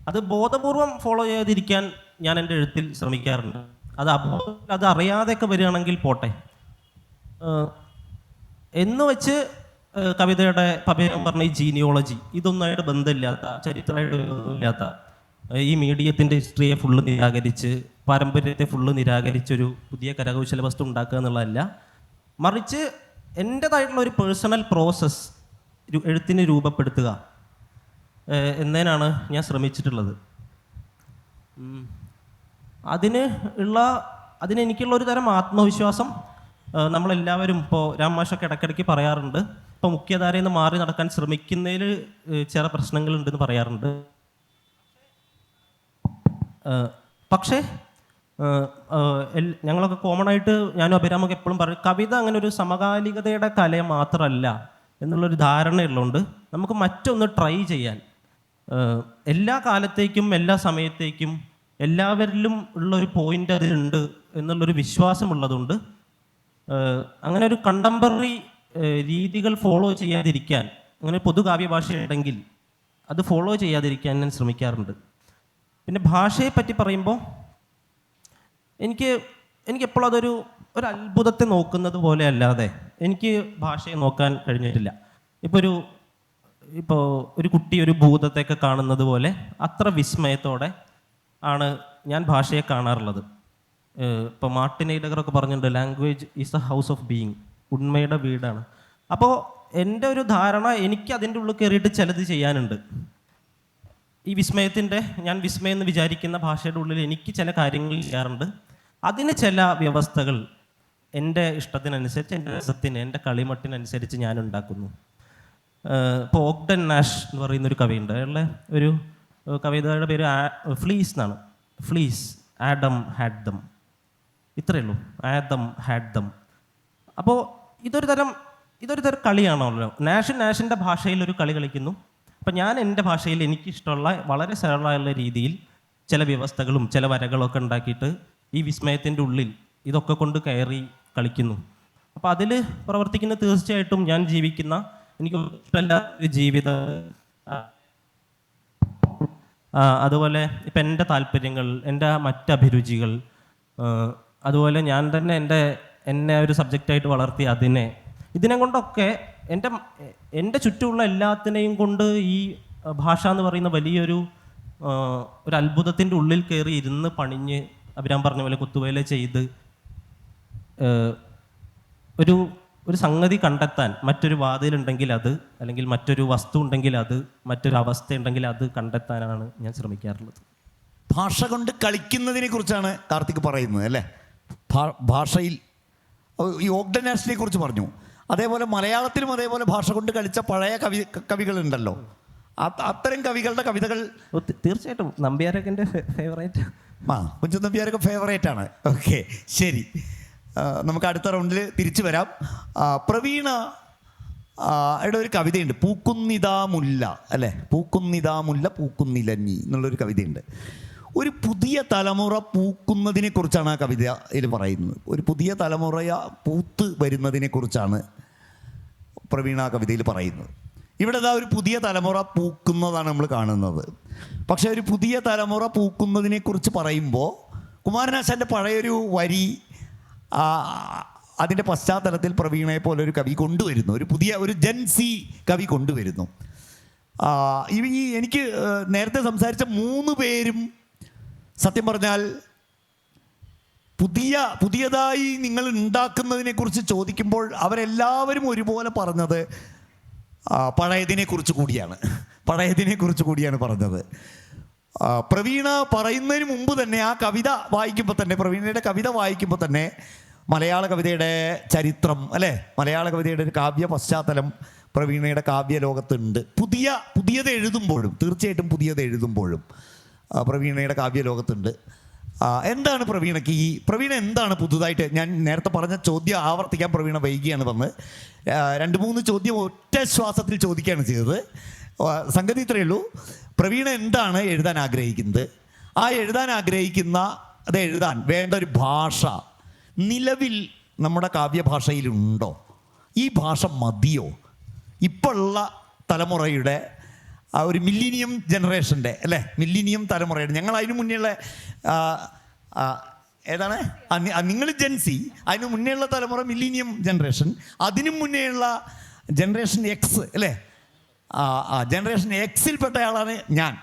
അത് ബോധപൂർവം ഫോളോ ചെയ്യാതിരിക്കാൻ ഞാൻ എൻ്റെ എഴുത്തിൽ ശ്രമിക്കാറുണ്ട്. അത് അറിയാതെയൊക്കെ വരികയാണെങ്കിൽ പോട്ടെ എന്ന് വെച്ച് കവിതയുടെ പവേരം പറഞ്ഞ ഈ ജീനിയോളജി, ഇതൊന്നായിട്ട് ബന്ധമില്ലാത്ത, ചരിത്രമായിട്ട് ഇല്ലാത്ത, ഈ മീഡിയത്തിൻ്റെ ഹിസ്റ്ററിയെ ഫുള്ള് നിരാകരിച്ച്, പാരമ്പര്യത്തെ ഫുള്ള് നിരാകരിച്ചൊരു പുതിയ കരകൗശല വസ്തു ഉണ്ടാക്കുക എന്നുള്ളതല്ല, മറിച്ച് എൻ്റേതായിട്ടുള്ള ഒരു പേഴ്സണൽ പ്രോസസ്സ് എഴുത്തിന് രൂപപ്പെടുത്തുക എന്നതിനാണ് ഞാൻ ശ്രമിച്ചിട്ടുള്ളത്. അതിനെനിക്കുള്ള ഒരു തരം ആത്മവിശ്വാസം നമ്മളെല്ലാവരും, ഇപ്പോൾ രാമാഷൊക്കെ ഇടയ്ക്കിടയ്ക്ക് പറയാറുണ്ട്, ഇപ്പോൾ മുഖ്യധാരയിൽ നിന്ന് മാറി നടക്കാൻ ശ്രമിക്കുന്നതിൽ ചില പ്രശ്നങ്ങളുണ്ടെന്ന് പറയാറുണ്ട്. പക്ഷേ ഞങ്ങളൊക്കെ കോമൺ ആയിട്ട്, ഞാനും അഭിരാമൊക്കെ എപ്പോഴും പറയും, കവിത അങ്ങനെ ഒരു സമകാലികതയുടെ കല മാത്രമല്ല എന്നുള്ളൊരു ധാരണയുള്ളതുകൊണ്ട് നമുക്ക് മറ്റൊന്ന് ട്രൈ ചെയ്യാൻ, എല്ലാ കാലത്തേക്കും എല്ലാ സമയത്തേക്കും എല്ലാവരിലും ഉള്ളൊരു പോയിൻ്റ് അതിലുണ്ട് എന്നുള്ളൊരു വിശ്വാസമുള്ളതുകൊണ്ട് അങ്ങനെ ഒരു കണ്ടംപററി രീതികൾ ഫോളോ ചെയ്യാതിരിക്കാൻ, അങ്ങനെ പൊതുകാവ്യ ഭാഷയുണ്ടെങ്കിൽ അത് ഫോളോ ചെയ്യാതിരിക്കാൻ ഞാൻ ശ്രമിക്കാറുണ്ട്. പിന്നെ ഭാഷയെ പറ്റി പറയുമ്പോൾ എനിക്കെപ്പോഴും അതൊരു അത്ഭുതത്തെ നോക്കുന്നത് പോലെ അല്ലാതെ എനിക്ക് ഭാഷയെ നോക്കാൻ കഴിഞ്ഞിട്ടില്ല. ഇപ്പോൾ ഒരു കുട്ടി ഒരു ഭൂതത്തെയൊക്കെ കാണുന്നത് പോലെ അത്ര വിസ്മയത്തോടെ ആണ് ഞാൻ ഭാഷയെ കാണാറുള്ളത്. ഇപ്പോൾ മാർട്ടിൻ ഹൈഡഗറൊക്കെ പറഞ്ഞിട്ടുണ്ട്, language is a house of being, ഉണ്മയുടെ വീടാണ്. അപ്പോൾ എൻ്റെ ഒരു ധാരണ, എനിക്ക് അതിൻ്റെ ഉള്ളിൽ കയറിയിട്ട് ചിലത് ചെയ്യാനുണ്ട്. ഈ ഞാൻ വിസ്മയം എന്ന് വിചാരിക്കുന്ന ഭാഷയുടെ ഉള്ളിൽ എനിക്ക് ചില കാര്യങ്ങൾ ചെയ്യാറുണ്ട്. അതിന് ചില വ്യവസ്ഥകൾ എൻ്റെ ഇഷ്ടത്തിനനുസരിച്ച്, എൻ്റെ രസത്തിന്, എൻ്റെ കളിമട്ടിനനുസരിച്ച് ഞാൻ ഉണ്ടാക്കുന്നു. ഇപ്പോൾ ഓഗ്ഡൻ നാഷ് എന്ന് പറയുന്നൊരു കവിയുണ്ട്. അയാളുടെ ഒരു കവിതയുടെ പേര് ഫ്ലീസ് എന്നാണ്. ഫ്ലീസ്, ആഡം ഹാഡ് ദം, ഇത്രയേ ഉള്ളൂ, ആദം ഹാഡ് ദം. അപ്പോൾ ഇതൊരു തരം കളിയാണല്ലോ. നാഷിൻ്റെ ഭാഷയിൽ ഒരു കളി കളിക്കുന്നു. അപ്പം ഞാൻ എൻ്റെ ഭാഷയിൽ എനിക്കിഷ്ടമുള്ള വളരെ സരളമായുള്ള രീതിയിൽ ചില വ്യവസ്ഥകളും ചില വരകളൊക്കെ ഉണ്ടാക്കിയിട്ട് ഈ വിസ്മയത്തിൻ്റെ ഉള്ളിൽ ഇതൊക്കെ കൊണ്ട് കയറി കളിക്കുന്നു. അപ്പോൾ അതിൽ പ്രവർത്തിക്കുന്ന തീർച്ചയായിട്ടും ഞാൻ ജീവിക്കുന്ന, എനിക്ക് ഇഷ്ടമല്ല ഒരു ജീവിതം, അതുപോലെ ഇപ്പം എൻ്റെ താല്പര്യങ്ങൾ, എൻ്റെ മറ്റഭിരുചികൾ, അതുപോലെ ഞാൻ തന്നെ എന്നെ ഒരു സബ്ജക്റ്റായിട്ട് വളർത്തി ഇതിനെ കൊണ്ടൊക്കെ എൻ്റെ ചുറ്റുമുള്ള എല്ലാത്തിനെയും കൊണ്ട് ഈ ഭാഷ എന്ന് പറയുന്ന വലിയൊരു അത്ഭുതത്തിൻ്റെ ഉള്ളിൽ കയറി ഇരുന്ന് പണിഞ്ഞ്, അഭിരാം പറഞ്ഞ പോലെ കുത്തുവേല ചെയ്ത് ഒരു സംഗതി കണ്ടെത്താൻ, മറ്റൊരു വാതിലുണ്ടെങ്കിൽ അത്, അല്ലെങ്കിൽ മറ്റൊരു വസ്തു ഉണ്ടെങ്കിൽ അത്, മറ്റൊരു അവസ്ഥ ഉണ്ടെങ്കിൽ അത് കണ്ടെത്താനാണ് ഞാൻ ശ്രമിക്കാറുള്ളത്. ഭാഷ കൊണ്ട് കളിക്കുന്നതിനെ കുറിച്ചാണ് കാർത്തിക് പറയുന്നത് അല്ലേ? ഭാഷയിൽ ഈ ഓഗ്ഡൻ നാഷിനെ കുറിച്ച് പറഞ്ഞു. അതേപോലെ മലയാളത്തിലും അതേപോലെ ഭാഷ കൊണ്ട് കളിച്ച പഴയ കവികളുണ്ടല്ലോ. അത്തരം കവികളുടെ കവിതകൾ തീർച്ചയായിട്ടും നമ്പ്യാരൊക്കെ എൻ്റെ ഫേവറേറ്റ്. കുഞ്ചൻ നമ്പ്യാരൊക്കെ ഫേവറേറ്റ് ആണ്. ഓക്കെ, ശരി, നമുക്ക് അടുത്ത റൗണ്ടിൽ തിരിച്ചു വരാം. പ്രവീണ യുടെ ഒരു കവിതയുണ്ട്, പൂക്കുന്നിതാ മുല്ല അല്ലേ? പൂക്കുന്നിതാ മുല്ല പൂക്കുന്നിലഞ്ഞി എന്നുള്ളൊരു കവിതയുണ്ട്. ഒരു പുതിയ തലമുറ പൂക്കുന്നതിനെ കുറിച്ചാണ് ആ കവിതയിൽ പറയുന്നത്. ഒരു പുതിയ തലമുറ പൂത്ത് വരുന്നതിനെ കുറിച്ചാണ് പ്രവീണ ആ കവിതയിൽ പറയുന്നത്. ഇവിടെ ഇതാ ഒരു പുതിയ തലമുറ പൂക്കുന്നതാണ് നമ്മൾ കാണുന്നത്. പക്ഷേ ഒരു പുതിയ തലമുറ പൂക്കുന്നതിനെ കുറിച്ച് പറയുമ്പോൾ കുമാരനാശാൻ്റെ പഴയൊരു വരി അതിൻ്റെ പശ്ചാത്തലത്തിൽ പ്രവീണയെ പോലെ ഒരു കവി കൊണ്ടുവരുന്നു, ഒരു പുതിയ ഒരു ജെൻസി കവി കൊണ്ടുവരുന്നു. എനിക്ക് നേരത്തെ സംസാരിച്ച 3 പേരും സത്യം പറഞ്ഞാൽ പുതിയതായി നിങ്ങൾ ഉണ്ടാക്കുന്നതിനെക്കുറിച്ച് ചോദിക്കുമ്പോൾ അവരെല്ലാവരും ഒരുപോലെ പറഞ്ഞത് പഴയതിനെക്കുറിച്ച് കൂടിയാണ് പറഞ്ഞത്. പ്രവീണ പറയുന്നതിന് മുമ്പ് തന്നെ ആ കവിത വായിക്കുമ്പോൾ തന്നെ, പ്രവീണയുടെ കവിത വായിക്കുമ്പോൾ തന്നെ മലയാള കവിതയുടെ ചരിത്രം അല്ലേ, മലയാള കവിതയുടെ ഒരു കാവ്യ പശ്ചാത്തലം പ്രവീണയുടെ കാവ്യ ലോകത്തുണ്ട്. പുതിയത് എഴുതുമ്പോഴും, തീർച്ചയായിട്ടും പുതിയത് എഴുതുമ്പോഴും പ്രവീണയുടെ കാവ്യ ലോകത്തുണ്ട്. എന്താണ് പ്രവീണ എന്താണ് പുതുതായിട്ട്? ഞാൻ നേരത്തെ പറഞ്ഞ ചോദ്യം ആവർത്തിക്കാൻ പ്രവീണ വൈകിയാണ് വന്ന് 2-3 ചോദ്യം ഒറ്റ ശ്വാസത്തിൽ ചോദിക്കുകയാണ് ചെയ്തത്. സംഗതി ഇത്രയേ ഉള്ളൂ. പ്രവീണ എന്താണ് എഴുതാൻ ആഗ്രഹിക്കുന്നത്? എഴുതാൻ ആഗ്രഹിക്കുന്ന അത് എഴുതാൻ വേണ്ട ഒരു ഭാഷ നിലവിൽ നമ്മുടെ കാവ്യഭാഷയിലുണ്ടോ? ഈ ഭാഷ മതിയോ? ഇപ്പോഴുള്ള തലമുറയുടെ ഒരു മില്ലിനിയം ജനറേഷൻ്റെ അല്ലേ, മില്ലിനിയം തലമുറയുടെ, ഞങ്ങൾ അതിന് മുന്നേയുള്ള ഏതാണ് നിങ്ങൾ ജെൻസി, അതിന് മുന്നേയുള്ള തലമുറ മില്ലിനിയം ജനറേഷൻ, അതിനു മുന്നേയുള്ള ജനറേഷൻ എക്സ് അല്ലേ, ജനറേഷൻ എക്സിൽപ്പെട്ട ആളാണ് ഞാൻ.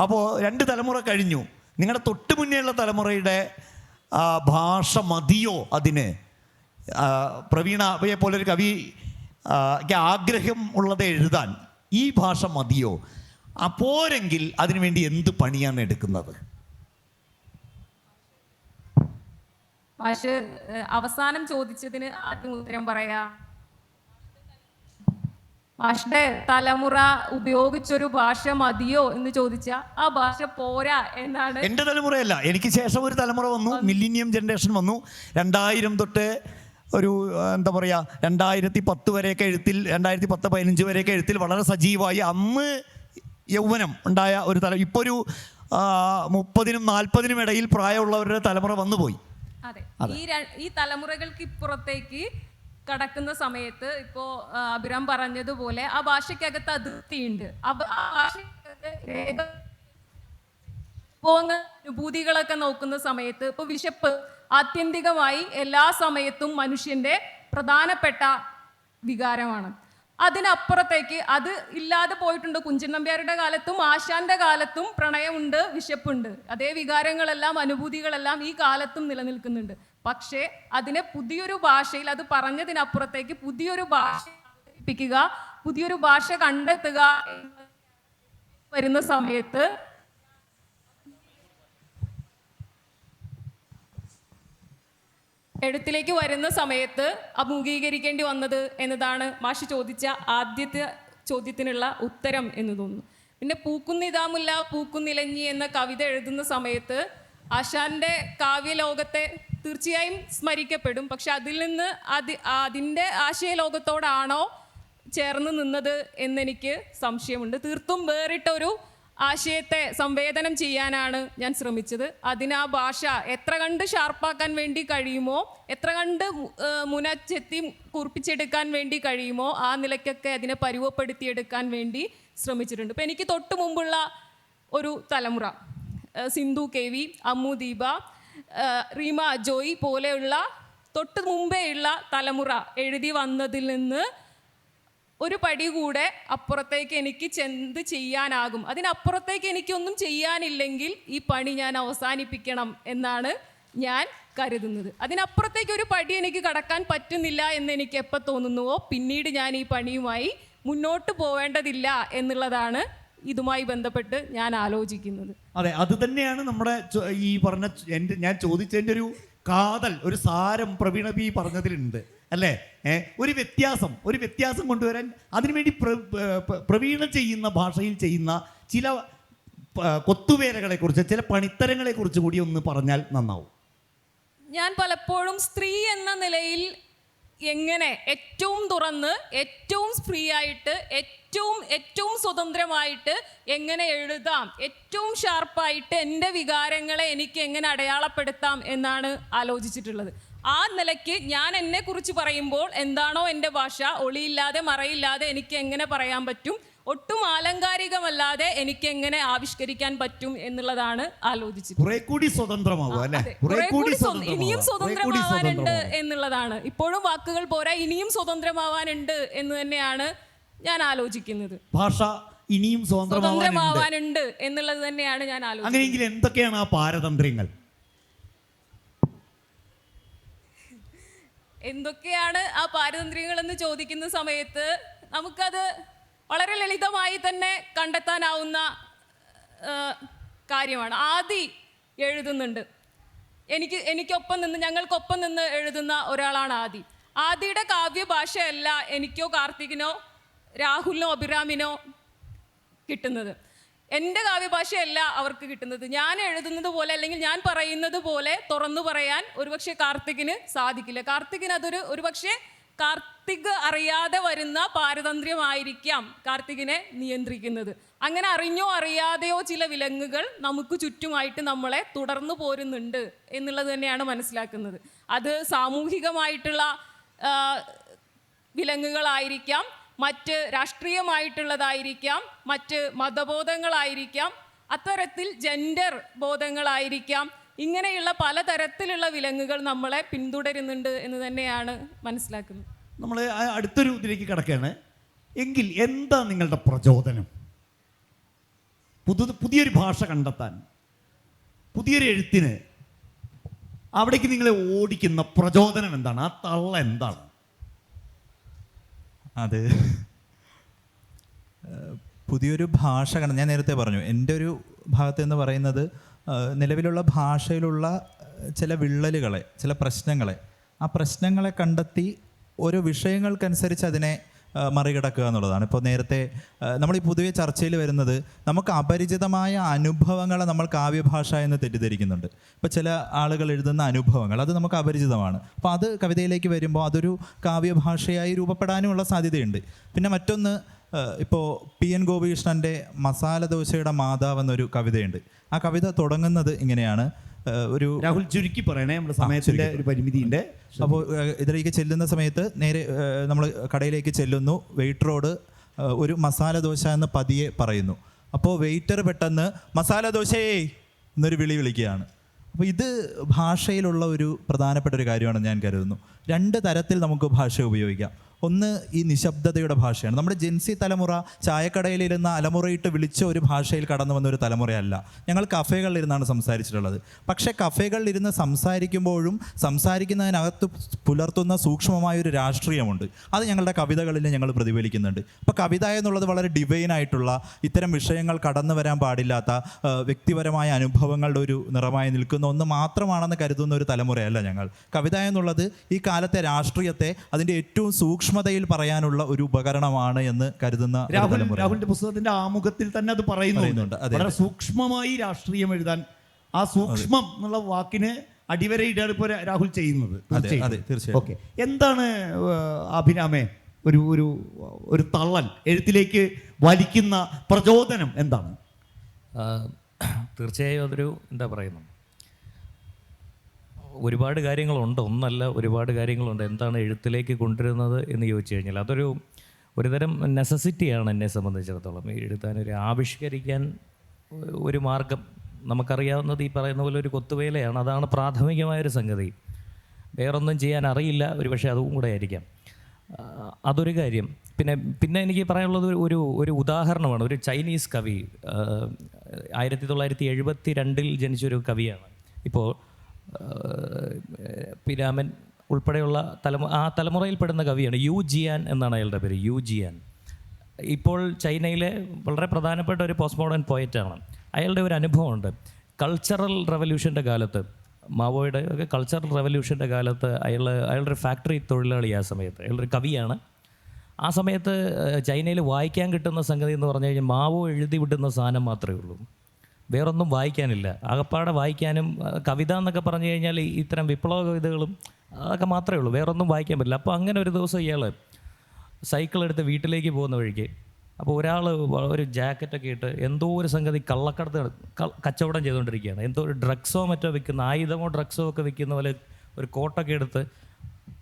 അപ്പോൾ 2 തലമുറ കഴിഞ്ഞു. നിങ്ങളുടെ തൊട്ട് മുന്നേയുള്ള തലമുറയുടെ ഭാഷ മതിയോ അതിന്? പ്രവീണയെ പോലൊരു കവി ആഗ്രഹം ഉള്ളത് എഴുതാൻ ഈ ഭാഷ മതിയോ? പോരെങ്കിൽ അതിനുവേണ്ടി എന്ത് പണിയാണ് എടുക്കുന്നത്? അവസാനം ചോദിച്ചതിന് ആദ്യം ഉത്തരം പറയാ. മാഷുടെ തലമുറ ഉപയോഗിച്ചൊരു ഭാഷ മതിയോ എന്ന് ചോദിച്ചാൽ ആ ഭാഷ പോരാ എന്നാണ്. എൻ്റെ തലമുറയല്ല, എനിക്ക് ശേഷം ഒരു തലമുറ വന്നു, മില്ലിനിയം ജനറേഷൻ വന്നു. 2000 തൊട്ട് ഒരു എന്താ പറയുക 2010 വരെയൊക്കെ എഴുത്തിൽ, 2010-15 വരെയൊക്കെ എഴുത്തിൽ വളരെ സജീവമായി അന്ന് യൗവനം ഉണ്ടായ ഒരു ഇപ്പോൾ ഒരു 30-40 ഇടയിൽ പ്രായമുള്ളവരുടെ തലമുറ വന്നുപോയി. അതെ, ഈ തലമുറകൾക്ക് ഇപ്പുറത്തേക്ക് കടക്കുന്ന സമയത്ത് ഇപ്പോ അഭിരാം പറഞ്ഞതുപോലെ ആ ഭാഷയ്ക്കകത്ത് അതിർത്തിയുണ്ട്. ആ ഭാഷയ്ക്കകത്ത് അനുഭൂതികളൊക്കെ നോക്കുന്ന സമയത്ത് ഇപ്പൊ വിശപ്പ് ആത്യന്തികമായി എല്ലാ സമയത്തും മനുഷ്യന്റെ പ്രധാനപ്പെട്ട വികാരമാണ്. അതിനപ്പുറത്തേക്ക് അത് ഇല്ലാതെ പോയിട്ടുണ്ട്. കുഞ്ചൻ നമ്പ്യാരുടെ കാലത്തും ആശാന്റെ കാലത്തും പ്രണയമുണ്ട്, വിശപ്പുണ്ട്. അതേ വികാരങ്ങളെല്ലാം അനുഭൂതികളെല്ലാം ഈ കാലത്തും നിലനിൽക്കുന്നുണ്ട്. പക്ഷേ അതിനെ പുതിയൊരു ഭാഷയിൽ, അത് പറഞ്ഞതിനപ്പുറത്തേക്ക് പുതിയൊരു ഭാഷ അവതരിപ്പിക്കുക, പുതിയൊരു ഭാഷ കണ്ടെത്തുക വരുന്ന സമയത്ത് എഴുത്തിലേക്ക് വരുന്ന സമയത്ത് അഭിമുഖീകരിക്കേണ്ടി വന്നത് എന്നതാണ് മാഷ് ചോദിച്ച ആദ്യത്തെ ചോദ്യത്തിനുള്ള ഉത്തരം എന്ന് തോന്നുന്നു. പിന്നെ പൂക്കുന്നിതാമുല്ല പൂക്കുന്നിലഞ്ഞി എന്ന കവിത എഴുതുന്ന സമയത്ത് ആശാന്റെ കാവ്യലോകത്തെ തീർച്ചയായും സ്മരിക്കപ്പെടും. പക്ഷെ അതിൽ നിന്ന് അതിൻ്റെ ആശയലോകത്തോടാണോ ചേർന്ന് നിന്നത് എന്നെനിക്ക് സംശയമുണ്ട്. തീർത്തും വേറിട്ട ഒരു ആശയത്തെ സംവേദനം ചെയ്യാനാണ് ഞാൻ ശ്രമിച്ചത്. അതിന് ആ ഭാഷ എത്ര കണ്ട് ഷാർപ്പാക്കാൻ വേണ്ടി കഴിയുമോ, എത്ര കണ്ട് മുനച്ചെത്തി കുറിപ്പിച്ചെടുക്കാൻ വേണ്ടി കഴിയുമോ ആ നിലയ്ക്കൊക്കെ അതിനെ പരുവപ്പെടുത്തിയെടുക്കാൻ വേണ്ടി ശ്രമിച്ചിട്ടുണ്ട്. ഇപ്പം എനിക്ക് തൊട്ട് മുമ്പുള്ള ഒരു തലമുറ, സിന്ധു കെ വി, അമ്മു ദീപ, റീമ ജോയി പോലെയുള്ള തൊട്ട് മുമ്പേ ഉള്ള തലമുറ എഴുതി വന്നതിൽ നിന്ന് ഒരു പടി കൂടെ അപ്പുറത്തേക്ക് എനിക്ക് ചെന്ത് ചെയ്യാനാകും. അതിനപ്പുറത്തേക്ക് എനിക്കൊന്നും ചെയ്യാനില്ലെങ്കിൽ ഈ പണി ഞാൻ അവസാനിപ്പിക്കണം എന്നാണ് ഞാൻ കരുതുന്നത്. അതിനപ്പുറത്തേക്ക് ഒരു പടി എനിക്ക് കടക്കാൻ പറ്റുന്നില്ല എന്ന് എനിക്ക് എപ്പോൾ തോന്നുന്നുവോ പിന്നീട് ഞാൻ ഈ പണിയുമായി മുന്നോട്ട് പോവേണ്ടതില്ല എന്നുള്ളതാണ് ഇതുമായി ബന്ധപ്പെട്ട് ഞാൻ ആലോചിക്കുന്നത്. അതെ, അത് തന്നെയാണ് നമ്മുടെ ഈ പറഞ്ഞ ഞാൻ ചോദിച്ചതിൻ്റെ ഒരു കാതൽ, ഒരു സാരം പ്രവീണ പി പറഞ്ഞതിലുണ്ട് അല്ലേ. ഒരു വ്യത്യാസം കൊണ്ടുവരാൻ അതിനുവേണ്ടി പ്രവീണ ചെയ്യുന്ന ഭാഷയിൽ ചെയ്യുന്ന ചില കൊത്തുവേലകളെക്കുറിച്ച്, ചില പണിത്തരങ്ങളെക്കുറിച്ച് കൂടി ഒന്ന് പറഞ്ഞാൽ നന്നാവും. ഞാൻ പലപ്പോഴും സ്ത്രീ എന്ന നിലയിൽ എങ്ങനെ ഏറ്റവും തുറന്ന്, ഏറ്റവും ഫ്രീ ആയിട്ട്, ഏറ്റവും സ്വതന്ത്രമായിട്ട് എങ്ങനെ എഴുതാം, ഏറ്റവും ഷാർപ്പായിട്ട് എൻ്റെ വികാരങ്ങളെ എനിക്ക് എങ്ങനെ അടയാളപ്പെടുത്താം എന്നാണ് ആലോചിച്ചിട്ടുള്ളത്. ആ നിലയ്ക്ക് ഞാൻ എന്നെക്കുറിച്ച് പറയുമ്പോൾ എന്താണോ എൻ്റെ ഭാഷ, ഒളിയില്ലാതെ മറയില്ലാതെ എനിക്ക് എങ്ങനെ പറയാൻ പറ്റും, ഒട്ടും ആലങ്കാരികമല്ലാതെ എനിക്ക് എങ്ങനെ ആവിഷ്കരിക്കാൻ പറ്റും എന്നുള്ളതാണ് ആലോചിച്ചത്. കുറെ കൂടി സ്വതന്ത്രമാവുക അല്ലെ? ഇനിയും സ്വതന്ത്രമാവാനുണ്ട് എന്നുള്ളതാണ്. ഇപ്പോഴും വാക്കുകൾ പോരാ, ഇനിയും സ്വതന്ത്രമാവാനുണ്ട് എന്ന് തന്നെയാണ് ഞാൻ ആലോചിക്കുന്നത്. ഭാഷ ഇനിയും സ്വതന്ത്രമാവാനുണ്ട് എന്നുള്ളത് തന്നെയാണ് ഞാൻ ആലോചിക്കുന്നത്. അങ്ങനെയെങ്കിൽ എന്തൊക്കെയാണ് ആ പാരതന്ത്ര്യങ്ങൾ? എന്തൊക്കെയാണ് ആ പാരതന്ത്ര്യങ്ങൾ എന്ന് ചോദിക്കുന്ന സമയത്ത് നമുക്കത് വളരെ ലളിതമായി തന്നെ കണ്ടെത്താനാവുന്ന കാര്യമാണ്. ആദി എഴുതുന്നുണ്ട്, എനിക്കൊപ്പം നിന്ന്, ഞങ്ങൾക്കൊപ്പം നിന്ന് എഴുതുന്ന ഒരാളാണ് ആദി. ആദിയുടെ കാവ്യഭാഷയല്ല എനിക്കോ കാർത്തികിനോ രാഹുലിനോ അഭിരാമിനോ കിട്ടുന്നത്. എൻ്റെ കാവ്യഭാഷയല്ല അവർക്ക് കിട്ടുന്നത്. ഞാൻ എഴുതുന്നത് പോലെ അല്ലെങ്കിൽ ഞാൻ പറയുന്നത് പോലെ തുറന്നു പറയാൻ ഒരുപക്ഷെ കാർത്തികിന് സാധിക്കില്ല. കാർത്തികിന് അതൊരു ഒരുപക്ഷെ കാർത്തിക് അറിയാതെ വരുന്ന പാരതന്ത്ര്യമായിരിക്കാം കാർത്തികിനെ നിയന്ത്രിക്കുന്നത്. അങ്ങനെ അറിഞ്ഞോ അറിയാതെയോ ചില വിലങ്ങുകൾ നമുക്ക് ചുറ്റുമായിട്ട് നമ്മളെ തുടർന്നു പോരുന്നുണ്ട് എന്നുള്ളത് തന്നെയാണ് മനസ്സിലാക്കുന്നത്. അത് സാമൂഹികമായിട്ടുള്ള വിലങ്ങുകളായിരിക്കാം, മറ്റ് രാഷ്ട്രീയമായിട്ടുള്ളതായിരിക്കാം, മറ്റ് മതബോധങ്ങളായിരിക്കാം, അത്തരത്തിൽ ജെൻഡർ ബോധങ്ങളായിരിക്കാം. ഇങ്ങനെയുള്ള പലതരത്തിലുള്ള വിലങ്ങുകൾ നമ്മളെ പിന്തുടരുന്നുണ്ട് എന്ന് തന്നെയാണ് മനസ്സിലാക്കുന്നത്. നമ്മൾ അടുത്തൊരു ഇതിലേക്ക് കിടക്കുകയാണ്. എങ്കിൽ എന്താ നിങ്ങളുടെ പ്രചോദനം? പുതിയൊരു ഭാഷ കണ്ടെത്താൻ, പുതിയൊരു എഴുത്തിന് അവിടേക്ക് നിങ്ങളെ ഓടിക്കുന്ന പ്രചോദനം എന്താണ്? ആ തള്ള എന്താണ്? അത് പുതിയൊരു ഭാഷ ഞാൻ നേരത്തെ പറഞ്ഞു, എൻ്റെ ഒരു ഭാഗത്ത് എന്ന് പറയുന്നത് നിലവിലുള്ള ഭാഷയിലുള്ള ചില വിള്ളലുകളെ, ചില പ്രശ്നങ്ങളെ, ആ പ്രശ്നങ്ങളെ കണ്ടെത്തി ഓരോ വിഷയങ്ങൾക്കനുസരിച്ച് അതിനെ മറികടക്കുക എന്നുള്ളതാണ്. ഇപ്പോൾ നേരത്തെ നമ്മൾ ഈ പൊതുവെ ചർച്ചയിൽ വരുന്നത് നമുക്ക് അപരിചിതമായ അനുഭവങ്ങളെ നമ്മൾ കാവ്യഭാഷ എന്ന് തെറ്റിദ്ധരിക്കുന്നുണ്ട്. ഇപ്പോൾ ചില ആളുകൾ എഴുതുന്ന അനുഭവങ്ങൾ അത് നമുക്ക് അപരിചിതമാണ്. അപ്പോൾ അത് കവിതയിലേക്ക് വരുമ്പോൾ അതൊരു കാവ്യഭാഷയായി രൂപപ്പെടാനുമുള്ള സാധ്യതയുണ്ട്. പിന്നെ മറ്റൊന്ന്, ഇപ്പോൾ PN ഗോപികൃഷ്ണൻ്റെ മസാല ദോശയുടെ മാതാവ് എന്നൊരു കവിതയുണ്ട്. ആ കവിത തുടങ്ങുന്നത് ഇങ്ങനെയാണ്. ഒരു രാഹുൽ ചുരുക്കി പറയണേ, നമ്മുടെ സമയത്തിൻ്റെ ഒരു പരിമിതിയുണ്ട്. അപ്പോൾ ഇതിലേക്ക് ചെല്ലുന്ന സമയത്ത് നേരെ നമ്മൾ കടയിലേക്ക് ചെല്ലുന്നു. വെയിറ്ററോട് ഒരു മസാല ദോശ എന്ന് പതിയെ പറയുന്നു. അപ്പോൾ വെയിറ്റർ പെട്ടെന്ന് മസാല ദോശയേ എന്നൊരു വിളിക്കുകയാണ്. അപ്പോൾ ഇത് ഭാഷയിലുള്ള ഒരു പ്രധാനപ്പെട്ട ഒരു കാര്യമാണെന്ന് ഞാൻ കരുതുന്നു. രണ്ട് തരത്തിൽ നമുക്ക് ഭാഷ ഉപയോഗിക്കാം. ഒന്ന് ഈ നിശബ്ദതയുടെ ഭാഷയാണ്. നമ്മുടെ ജെൻസി തലമുറ ചായക്കടയിലിരുന്ന അലമുറയിട്ട് വിളിച്ച ഒരു ഭാഷയിൽ കടന്നു വന്ന ഒരു തലമുറയല്ല. ഞങ്ങൾ കഫേകളിലിരുന്നാണ് സംസാരിച്ചിട്ടുള്ളത്. പക്ഷേ കഫേകളിലിരുന്ന് സംസാരിക്കുമ്പോഴും സംസാരിക്കുന്നതിനകത്ത് പുലർത്തുന്ന സൂക്ഷ്മമായൊരു രാഷ്ട്രീയമുണ്ട്. അത് ഞങ്ങളുടെ കവിതകളിൽ ഞങ്ങൾ പ്രതിഫലിക്കുന്നുണ്ട്. അപ്പോൾ കവിത എന്നുള്ളത് വളരെ ഡിവൈനായിട്ടുള്ള, ഇത്തരം വിഷയങ്ങൾ കടന്നു വരാൻ പാടില്ലാത്ത വ്യക്തിപരമായ അനുഭവങ്ങളുടെ ഒരു നിറമായി നിൽക്കുന്ന ഒന്ന് മാത്രമാണെന്ന് കരുതുന്ന ഒരു തലമുറയല്ല ഞങ്ങൾ. കവിത എന്നുള്ളത് ഈ കാലത്തെ രാഷ്ട്രീയത്തെ അതിൻ്റെ ഏറ്റവും സൂക്ഷ്മതയിൽ പറയാനുള്ള ഒരു ഉപകരണമാണ് എന്ന് കരുതുന്ന രാഹുലിന്റെ പുസ്തകത്തിന്റെ ആമുഖത്തിൽ തന്നെ അത് പറയുന്നുണ്ട്. വളരെ സൂക്ഷ്മമായി രാഷ്ട്രീയം എഴുതാൻ ആ സൂക്ഷ്മം എന്നുള്ള വാക്കിന് അടിവരയിടാണ് ഇപ്പോൾ രാഹുൽ ചെയ്യുന്നത്. തീർച്ചയായും. ഓക്കെ, എന്താണ് അഭിരാമേ ഒരു ഒരു ഒരു തള്ളൽ എഴുത്തിലേക്ക് വലിക്കുന്ന പ്രചോദനം എന്താണ്? തീർച്ചയായും അതൊരു എന്താ പറയുന്നു, ഒരുപാട് കാര്യങ്ങളുണ്ട്. ഒന്നല്ല, ഒരുപാട് കാര്യങ്ങളുണ്ട്. എന്താണ് എഴുത്തിലേക്ക് കൊണ്ടുവരുന്നത് എന്ന് ചോദിച്ചു കഴിഞ്ഞാൽ അതൊരു ഒരുതരം നെസസിറ്റിയാണ് എന്നെ സംബന്ധിച്ചിടത്തോളം. എഴുതാനൊരു ആവിഷ്കരിക്കാൻ ഒരു മാർഗം നമുക്കറിയാവുന്നത് ഈ പറയുന്ന പോലെ ഒരു കൊത്തുവേലയാണ്. അതാണ് പ്രാഥമികമായൊരു സംഗതി. വേറൊന്നും ചെയ്യാൻ അറിയില്ല, ഒരു പക്ഷേ അതും കൂടെ ആയിരിക്കാം. അതൊരു കാര്യം. പിന്നെ എനിക്ക് പറയാനുള്ളത് ഒരു ഉദാഹരണമാണ്. ഒരു ചൈനീസ് കവി 1972 ജനിച്ചൊരു കവിയാണ്. ഇപ്പോൾ പിരാമൻ ഉൾപ്പെടെയുള്ള ആ തലമുറയിൽപ്പെടുന്ന കവിയാണ്. യു ജിയാൻ എന്നാണ് അയാളുടെ പേര്, യു ജിയാൻ. ഇപ്പോൾ ചൈനയിലെ വളരെ പ്രധാനപ്പെട്ട ഒരു പോസ്റ്റ് മോഡേൺ പോയറ്റാണ്. അയാളുടെ ഒരു അനുഭവമുണ്ട്. കൾച്ചറൽ റെവല്യൂഷൻ്റെ കാലത്ത്, മാവോയുടെ ഒക്കെ കൾച്ചറൽ റെവല്യൂഷൻ്റെ കാലത്ത് അയാളുടെ ഒരു ഫാക്ടറി തൊഴിലാളി. ആ സമയത്ത് അയാളൊരു കവിയാണ്. ആ സമയത്ത് ചൈനയിൽ വായിക്കാൻ കിട്ടുന്ന സംഗതി എന്ന് പറഞ്ഞു കഴിഞ്ഞാൽ മാവോ എഴുതി വിട്ടുന്ന സാധനം മാത്രമേ ഉള്ളൂ, വേറൊന്നും വായിക്കാനില്ല. ആകപ്പാടെ വായിക്കാനും കവിത എന്നൊക്കെ പറഞ്ഞു കഴിഞ്ഞാൽ ഇത്തരം വിപ്ലവ കവിതകളും അതൊക്കെ മാത്രമേ ഉള്ളൂ, വേറൊന്നും വായിക്കാൻ പറ്റില്ല. അപ്പോൾ അങ്ങനെ ഒരു ദിവസം ഇയാൾ സൈക്കിൾ എടുത്ത് വീട്ടിലേക്ക് പോകുന്ന വഴിക്ക് അപ്പോൾ ഒരാൾ ഒരു ജാക്കറ്റൊക്കെ ഇട്ട് എന്തോ ഒരു സംഗതി കള്ളക്കടത്ത് കച്ചവടം ചെയ്തുകൊണ്ടിരിക്കുകയാണ്. എന്തോ ഒരു ഡ്രഗ്സോ മറ്റോ വിൽക്കുന്ന, ആയുധമോ ഡ്രഗ്സോ ഒക്കെ വിൽക്കുന്ന പോലെ ഒരു കോട്ടൊക്കെ എടുത്ത്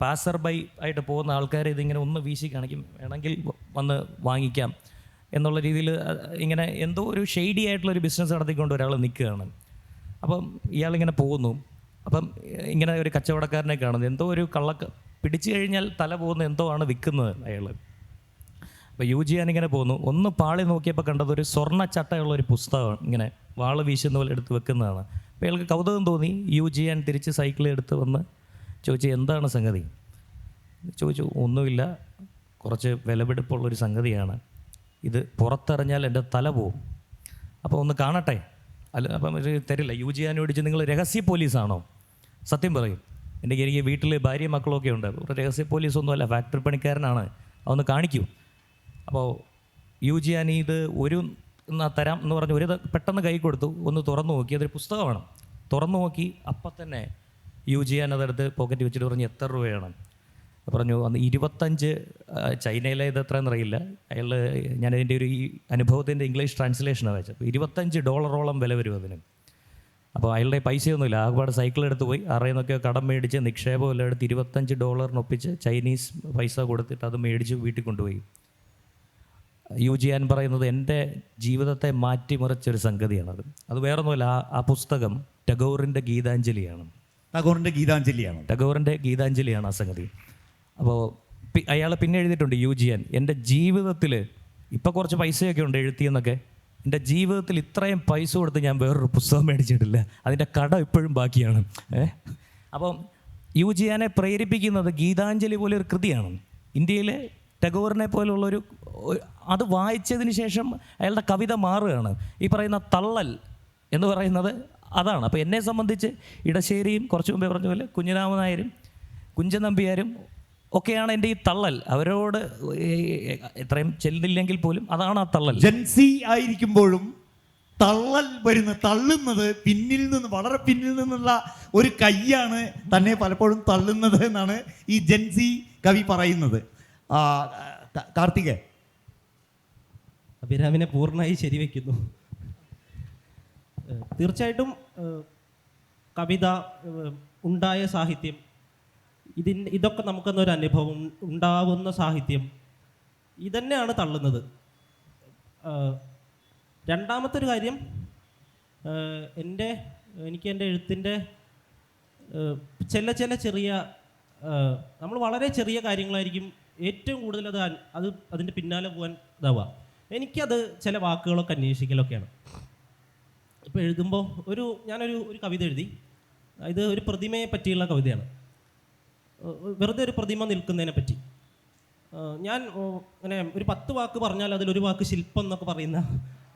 പാസർ ബൈ ആയിട്ട് പോകുന്ന ആൾക്കാരെ ഇതിങ്ങനെ ഒന്ന് വീശി കാണിക്കും, വേണമെങ്കിൽ വന്ന് വാങ്ങിക്കാം എന്നുള്ള രീതിയിൽ ഇങ്ങനെ എന്തോ ഒരു ഷെയ്ഡി ആയിട്ടുള്ളൊരു ബിസിനസ് നടത്തിക്കൊണ്ട് ഒരാൾ നിൽക്കുകയാണ്. അപ്പം ഇയാളിങ്ങനെ പോകുന്നു. അപ്പം ഇങ്ങനെ ഒരു കച്ചവടക്കാരനെ കാണുന്നു, എന്തോ ഒരു പിടിച്ചു കഴിഞ്ഞാൽ തല പോകുന്ന എന്തോ ആണ് വിൽക്കുന്നത് അയാൾ. അപ്പോൾ യൂജിയാൻ ഇങ്ങനെ പോകുന്നു. ഒന്ന് പാളി നോക്കിയപ്പോൾ കണ്ടത് ഒരു സ്വർണ്ണ ചട്ടയുള്ള ഒരു പുസ്തകം ഇങ്ങനെ വാള് വീശുന്ന പോലെ എടുത്ത് വെക്കുന്നതാണ്. അപ്പോൾ അയാൾക്ക് കൗതുകം തോന്നി. യൂജിയാൻ തിരിച്ച് സൈക്കിൾ എടുത്ത് വന്ന് ചോദിച്ചു, എന്താണ് സംഗതി? ചോദിച്ചു, ഒന്നുമില്ല, കുറച്ച് വിലപിടിപ്പുള്ളൊരു സംഗതിയാണ്, ഇത് പുറത്തെറിഞ്ഞാൽ എൻ്റെ തല പോവും, അപ്പോൾ ഒന്ന് കാണട്ടെ. അല്ല, അപ്പം തരില്ല. യൂജിയാൻ ചോദിച്ചു, നിങ്ങൾ രഹസ്യ പോലീസാണോ? സത്യം പറയും, എനിക്ക് വീട്ടിൽ ഭാര്യ മക്കളൊക്കെ ഉണ്ട്, ഒരു രഹസ്യ പോലീസൊന്നുമല്ല, ഫാക്ടറി പണിക്കാരനാണ്, അതൊന്ന് കാണിക്കൂ. അപ്പോൾ യൂജിയാൻ ഇത് തരാം എന്ന് പറഞ്ഞ് പെട്ടെന്ന് കൈ കൊടുത്തു. ഒന്ന് തുറന്നു നോക്കി, അതൊരു പുസ്തകമാണ്. തുറന്നു നോക്കി അപ്പം തന്നെ യൂജിയാൻ അതെടുത്ത് പോക്കറ്റ് വെച്ചിട്ട് പറഞ്ഞു, എത്ര രൂപയാണ്? പറഞ്ഞു, അന്ന് 25, ചൈനയിലെ ഇത് എത്രയെന്ന് അറിയില്ല, അയാൾ ഞാനതിൻ്റെ ഈ അനുഭവത്തിൻ്റെ ഇംഗ്ലീഷ് ട്രാൻസ്ലേഷനാണ് വായിച്ചത്. അപ്പോൾ $25 വില വരും അതിന്. അപ്പോൾ അയാളുടെ പൈസയൊന്നുമില്ല, ആകെപ്പാട് സൈക്കിൾ എടുത്ത് പോയി അറിയുന്നൊക്കെ കടം മേടിച്ച് നിക്ഷേപം എല്ലാം എടുത്ത് $25 ഒപ്പിച്ച് ചൈനീസ് പൈസ കൊടുത്തിട്ട് അത് മേടിച്ച് വീട്ടിൽ കൊണ്ടുപോയി. യൂജിയാൻ പറയുന്നത് എൻ്റെ ജീവിതത്തെ മാറ്റിമറിച്ചൊരു സംഗതിയാണത്. അത് വേറൊന്നുമല്ല, ആ പുസ്തകം ടാഗോറിൻ്റെ ഗീതാഞ്ജലിയാണ്. ടാഗോറിൻ്റെ ഗീതാഞ്ജലിയാണ് ആ സംഗതി. അപ്പോൾ അയാൾ പിന്നെ എഴുതിയിട്ടുണ്ട്, യൂജിയാൻ, എൻ്റെ ജീവിതത്തിൽ ഇപ്പോൾ കുറച്ച് പൈസയൊക്കെ ഉണ്ട് എഴുത്തിയെന്നൊക്കെ, എൻ്റെ ജീവിതത്തിൽ ഇത്രയും പൈസ കൊടുത്ത് ഞാൻ വേറൊരു പുസ്തകം മേടിച്ചിട്ടില്ല, അതിൻ്റെ കടം ഇപ്പോഴും ബാക്കിയാണ്. അപ്പം യൂജിയാനെ പ്രേരിപ്പിക്കുന്നത് ഗീതാഞ്ജലി പോലെ ഒരു കൃതിയാണ്. ഇന്ത്യയിലെ ടാഗോറിനെ പോലുള്ളൊരു, അത് വായിച്ചതിന് ശേഷം അയാളുടെ കവിത മാറുകയാണ്. ഈ പറയുന്ന തള്ളൽ എന്ന് പറയുന്നത് അതാണ്. അപ്പോൾ എന്നെ സംബന്ധിച്ച് ഇടശ്ശേരിയും കുറച്ച് മുമ്പേ പറഞ്ഞ പോലെ കുഞ്ഞിരാമൻ നായരും കുഞ്ചൻ നമ്പ്യാരും ഒക്കെയാണ് എൻ്റെ ഈ തള്ളൽ. അവരോട് എത്രയും ചെല്ലില്ലെങ്കിൽ പോലും അതാണ് ആ തള്ളൽ. ജൻസി ആയിരിക്കുമ്പോഴും തള്ളുന്നത് വളരെ പിന്നിൽ നിന്നുള്ള ഒരു കൈയാണ് തന്നെ പലപ്പോഴും തള്ളുന്നത് എന്നാണ് ഈ ജൻസി കവി പറയുന്നത്. കാർത്തികേ, അഭിരാമിനെ പൂർണ്ണമായി ശരിവെക്കുന്നു. തീർച്ചയായിട്ടും കവിത, ഉണ്ടായ സാഹിത്യം, ഇതൊക്കെ നമുക്കെന്നൊരു അനുഭവം, ഉണ്ടാവുന്ന സാഹിത്യം ഇതന്നെയാണ് തള്ളുന്നത്. രണ്ടാമത്തെ ഒരു കാര്യം, എനിക്ക് എൻ്റെ എഴുത്തിൻ്റെ ചെറിയ നമ്മൾ വളരെ ചെറിയ കാര്യങ്ങളായിരിക്കും ഏറ്റവും കൂടുതൽ അതിൻ്റെ പിന്നാലെ പോകാൻ ഇതാവുക. എനിക്കത് ചില വാക്കുകളൊക്കെ അന്വേഷിക്കലൊക്കെയാണ്. ഇപ്പോൾ എഴുതുമ്പോൾ ഞാനൊരു കവിത എഴുതി. ഇത് ഒരു പ്രതിമയെ പറ്റിയുള്ള കവിതയാണ്. വെറുതെ ഒരു പ്രതിമ നിൽക്കുന്നതിനെ പറ്റി. ഞാൻ അങ്ങനെ ഒരു 10 വാക്ക് പറഞ്ഞാൽ അതിലൊരു വാക്ക് ശില്പം എന്നൊക്കെ പറയുന്ന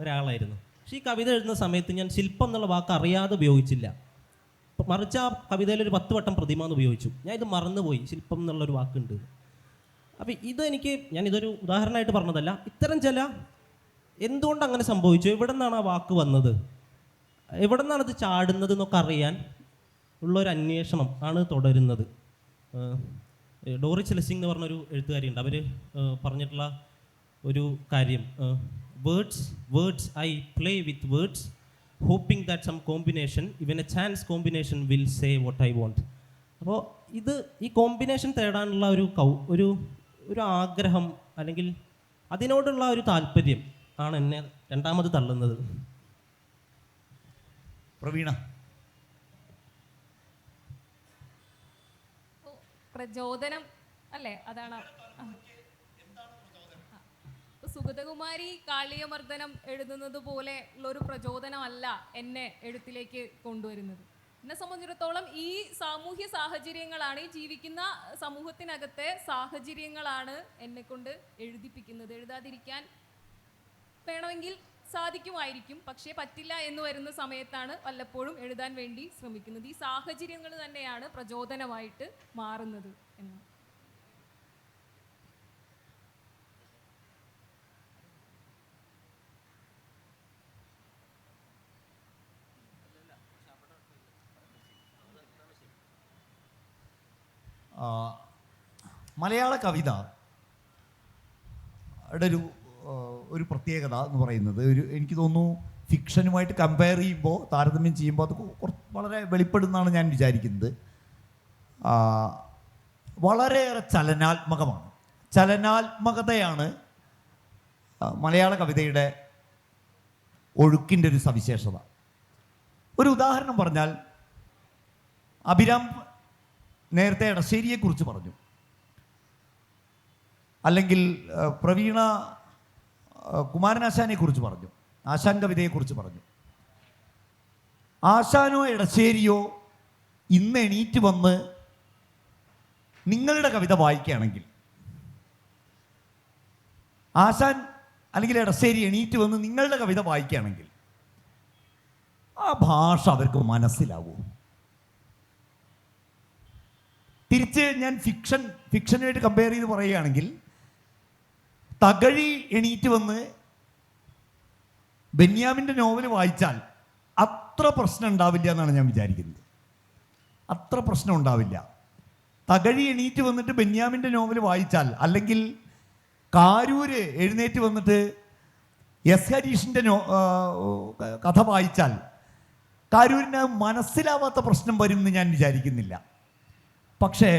ഒരാളായിരുന്നു. പക്ഷേ ഈ കവിത എഴുതുന്ന സമയത്ത് ഞാൻ ശില്പം എന്നുള്ള വാക്ക് അറിയാതെ ഉപയോഗിച്ചില്ല. മറിച്ച് ആ കവിതയിൽ ഒരു 10 വട്ടം പ്രതിമ എന്ന് ഉപയോഗിച്ചു. ഞാൻ ഇത് മറന്നുപോയി, ശില്പം എന്നുള്ളൊരു വാക്കുണ്ട്. അപ്പോൾ ഞാനിതൊരു ഉദാഹരണമായിട്ട് പറഞ്ഞതല്ല, ഇത്തരം ചില എന്തുകൊണ്ട് അങ്ങനെ സംഭവിച്ചു, എവിടെ നിന്നാണ് ആ വാക്ക് വന്നത്, എവിടെ നിന്നാണ് ഇത് ചാടുന്നത് എന്നൊക്കെ അറിയാൻ ഉള്ളൊരു അന്വേഷണം ആണ് തുടരുന്നത്. ഡോറിസ് ലെസ്സിംഗ് എന്ന് പറഞ്ഞൊരു എഴുത്തുകാരിയുണ്ട്. അവർ പറഞ്ഞിട്ടുള്ള ഒരു കാര്യം, words I play with words hoping that some combination even a chance combination will say what I want. അപ്പോൾ ഈ കോമ്പിനേഷൻ തേടാനുള്ള ഒരു ആഗ്രഹം, അല്ലെങ്കിൽ അതിനോടുള്ള ഒരു താല്പര്യം ആണ് എന്നെ രണ്ടാമത് തള്ളുന്നത്. പ്രവീണ, പ്രചോദനം അല്ലേ, അതാണ്. സുഗതകുമാരി കാളിയമർദ്ദനം എഴുതുന്നത് പോലെ ഉള്ളൊരു പ്രചോദനമല്ല എന്നെ എഴുത്തിലേക്ക് കൊണ്ടുവരുന്നത്. എന്നെ സംബന്ധിച്ചിടത്തോളം ഈ സാമൂഹ്യ സാഹചര്യങ്ങളാണ്, ഈ ജീവിക്കുന്ന സമൂഹത്തിനകത്തെ സാഹചര്യങ്ങളാണ് എന്നെ കൊണ്ട് എഴുതിപ്പിക്കുന്നത്. എഴുതാതിരിക്കാൻ വേണമെങ്കിൽ സാധിക്കുമായിരിക്കും, പക്ഷേ പറ്റില്ല എന്ന് വരുന്ന സമയത്താണ് വല്ലപ്പോഴും എഴുതാൻ വേണ്ടി ശ്രമിക്കുന്നത്. ഈ സാഹചര്യങ്ങൾ തന്നെയാണ് പ്രചോദനമായിട്ട് മാറുന്നത് എന്ന്. മലയാള കവിത ഒരു പ്രത്യേകത എന്ന് പറയുന്നത് എനിക്ക് തോന്നുന്നു ഫിക്ഷനുമായിട്ട് കമ്പയർ ചെയ്യുമ്പോൾ, താരതമ്യം ചെയ്യുമ്പോൾ അത് വളരെ വെളിപ്പെടുന്നതാണ് ഞാൻ വിചാരിക്കുന്നത്. വളരെയേറെ ചലനാത്മകതയാണ് മലയാള കവിതയുടെ ഒഴുക്കിൻ്റെ ഒരു സവിശേഷത. ഒരു ഉദാഹരണം പറഞ്ഞാൽ, അഭിരാം നേരത്തെ എടശ്ശേരിയെക്കുറിച്ച് പറഞ്ഞു, അല്ലെങ്കിൽ പ്രവീണ കുമാരനാശാനെക്കുറിച്ച് പറഞ്ഞു, ആശാൻ കവിതയെക്കുറിച്ച് പറഞ്ഞു. ആശാനോ എടശ്ശേരിയോ ഇന്ന് എണീറ്റ് വന്ന് നിങ്ങളുടെ കവിത വായിക്കുകയാണെങ്കിൽ, ആശാൻ അല്ലെങ്കിൽ എടശ്ശേരി എണീറ്റ് വന്ന് നിങ്ങളുടെ കവിത വായിക്കുകയാണെങ്കിൽ, ആ ഭാഷ അവർക്ക് മനസ്സിലാവും. തിരിച്ച് ഞാൻ ഫിക്ഷനുമായിട്ട് കമ്പയർ ചെയ്ത് പറയുകയാണെങ്കിൽ, തകഴി എണീറ്റ് വന്ന് ബെന്യാമിൻ്റെ നോവൽ വായിച്ചാൽ അത്ര പ്രശ്നം ഉണ്ടാവില്ല എന്നാണ് ഞാൻ വിചാരിക്കുന്നത്. അത്ര പ്രശ്നം ഉണ്ടാവില്ല. തകഴി എണീറ്റ് വന്നിട്ട് ബെന്യാമിൻ്റെ നോവൽ വായിച്ചാൽ, അല്ലെങ്കിൽ കാരൂര് എഴുന്നേറ്റ് വന്നിട്ട് എസ് ഹരീഷിൻ്റെ കഥ വായിച്ചാൽ കാരൂരിന് മനസ്സിലാവാത്ത പ്രശ്നം വരും എന്ന് ഞാൻ വിചാരിക്കുന്നില്ല. പക്ഷേ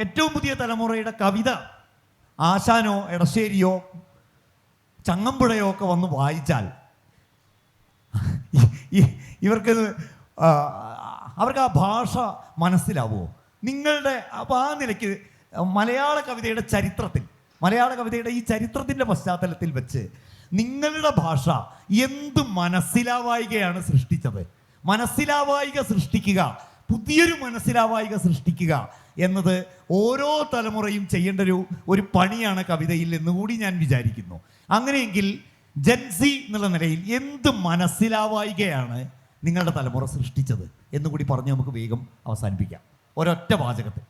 ഏറ്റവും പുതിയ തലമുറയുടെ കവിത ആശാനോ എടശ്ശേരിയോ ചങ്ങമ്പുഴയോ ഒക്കെ വന്ന് വായിച്ചാൽ അവർക്ക് ആ ഭാഷ മനസ്സിലാവുമോ? നിങ്ങളുടെ അപ്പോൾ ആ നിലയ്ക്ക് മലയാള കവിതയുടെ ഈ ചരിത്രത്തിൻ്റെ പശ്ചാത്തലത്തിൽ വെച്ച് നിങ്ങളുടെ ഭാഷ എന്ത് മനസ്സിലാവായികയാണ് സൃഷ്ടിച്ചത്? മനസ്സിലാവായിക സൃഷ്ടിക്കുക, പുതിയൊരു മനസ്സിലാവായിക സൃഷ്ടിക്കുക എന്നത് ഓരോ തലമുറയും ചെയ്യേണ്ട ഒരു പണിയാണ് കവിതയിൽ എന്നുകൂടി ഞാൻ വിചാരിക്കുന്നു. അങ്ങനെയെങ്കിൽ ജൻസി എന്നുള്ള നിലയിൽ എന്ത് മനസ്സിലാവായികയാണ് നിങ്ങളുടെ തലമുറ സൃഷ്ടിച്ചത് എന്നുകൂടി പറഞ്ഞ് നമുക്ക് വേഗം അവസാനിപ്പിക്കാം ഒരൊറ്റ വാചകത്തിൽ.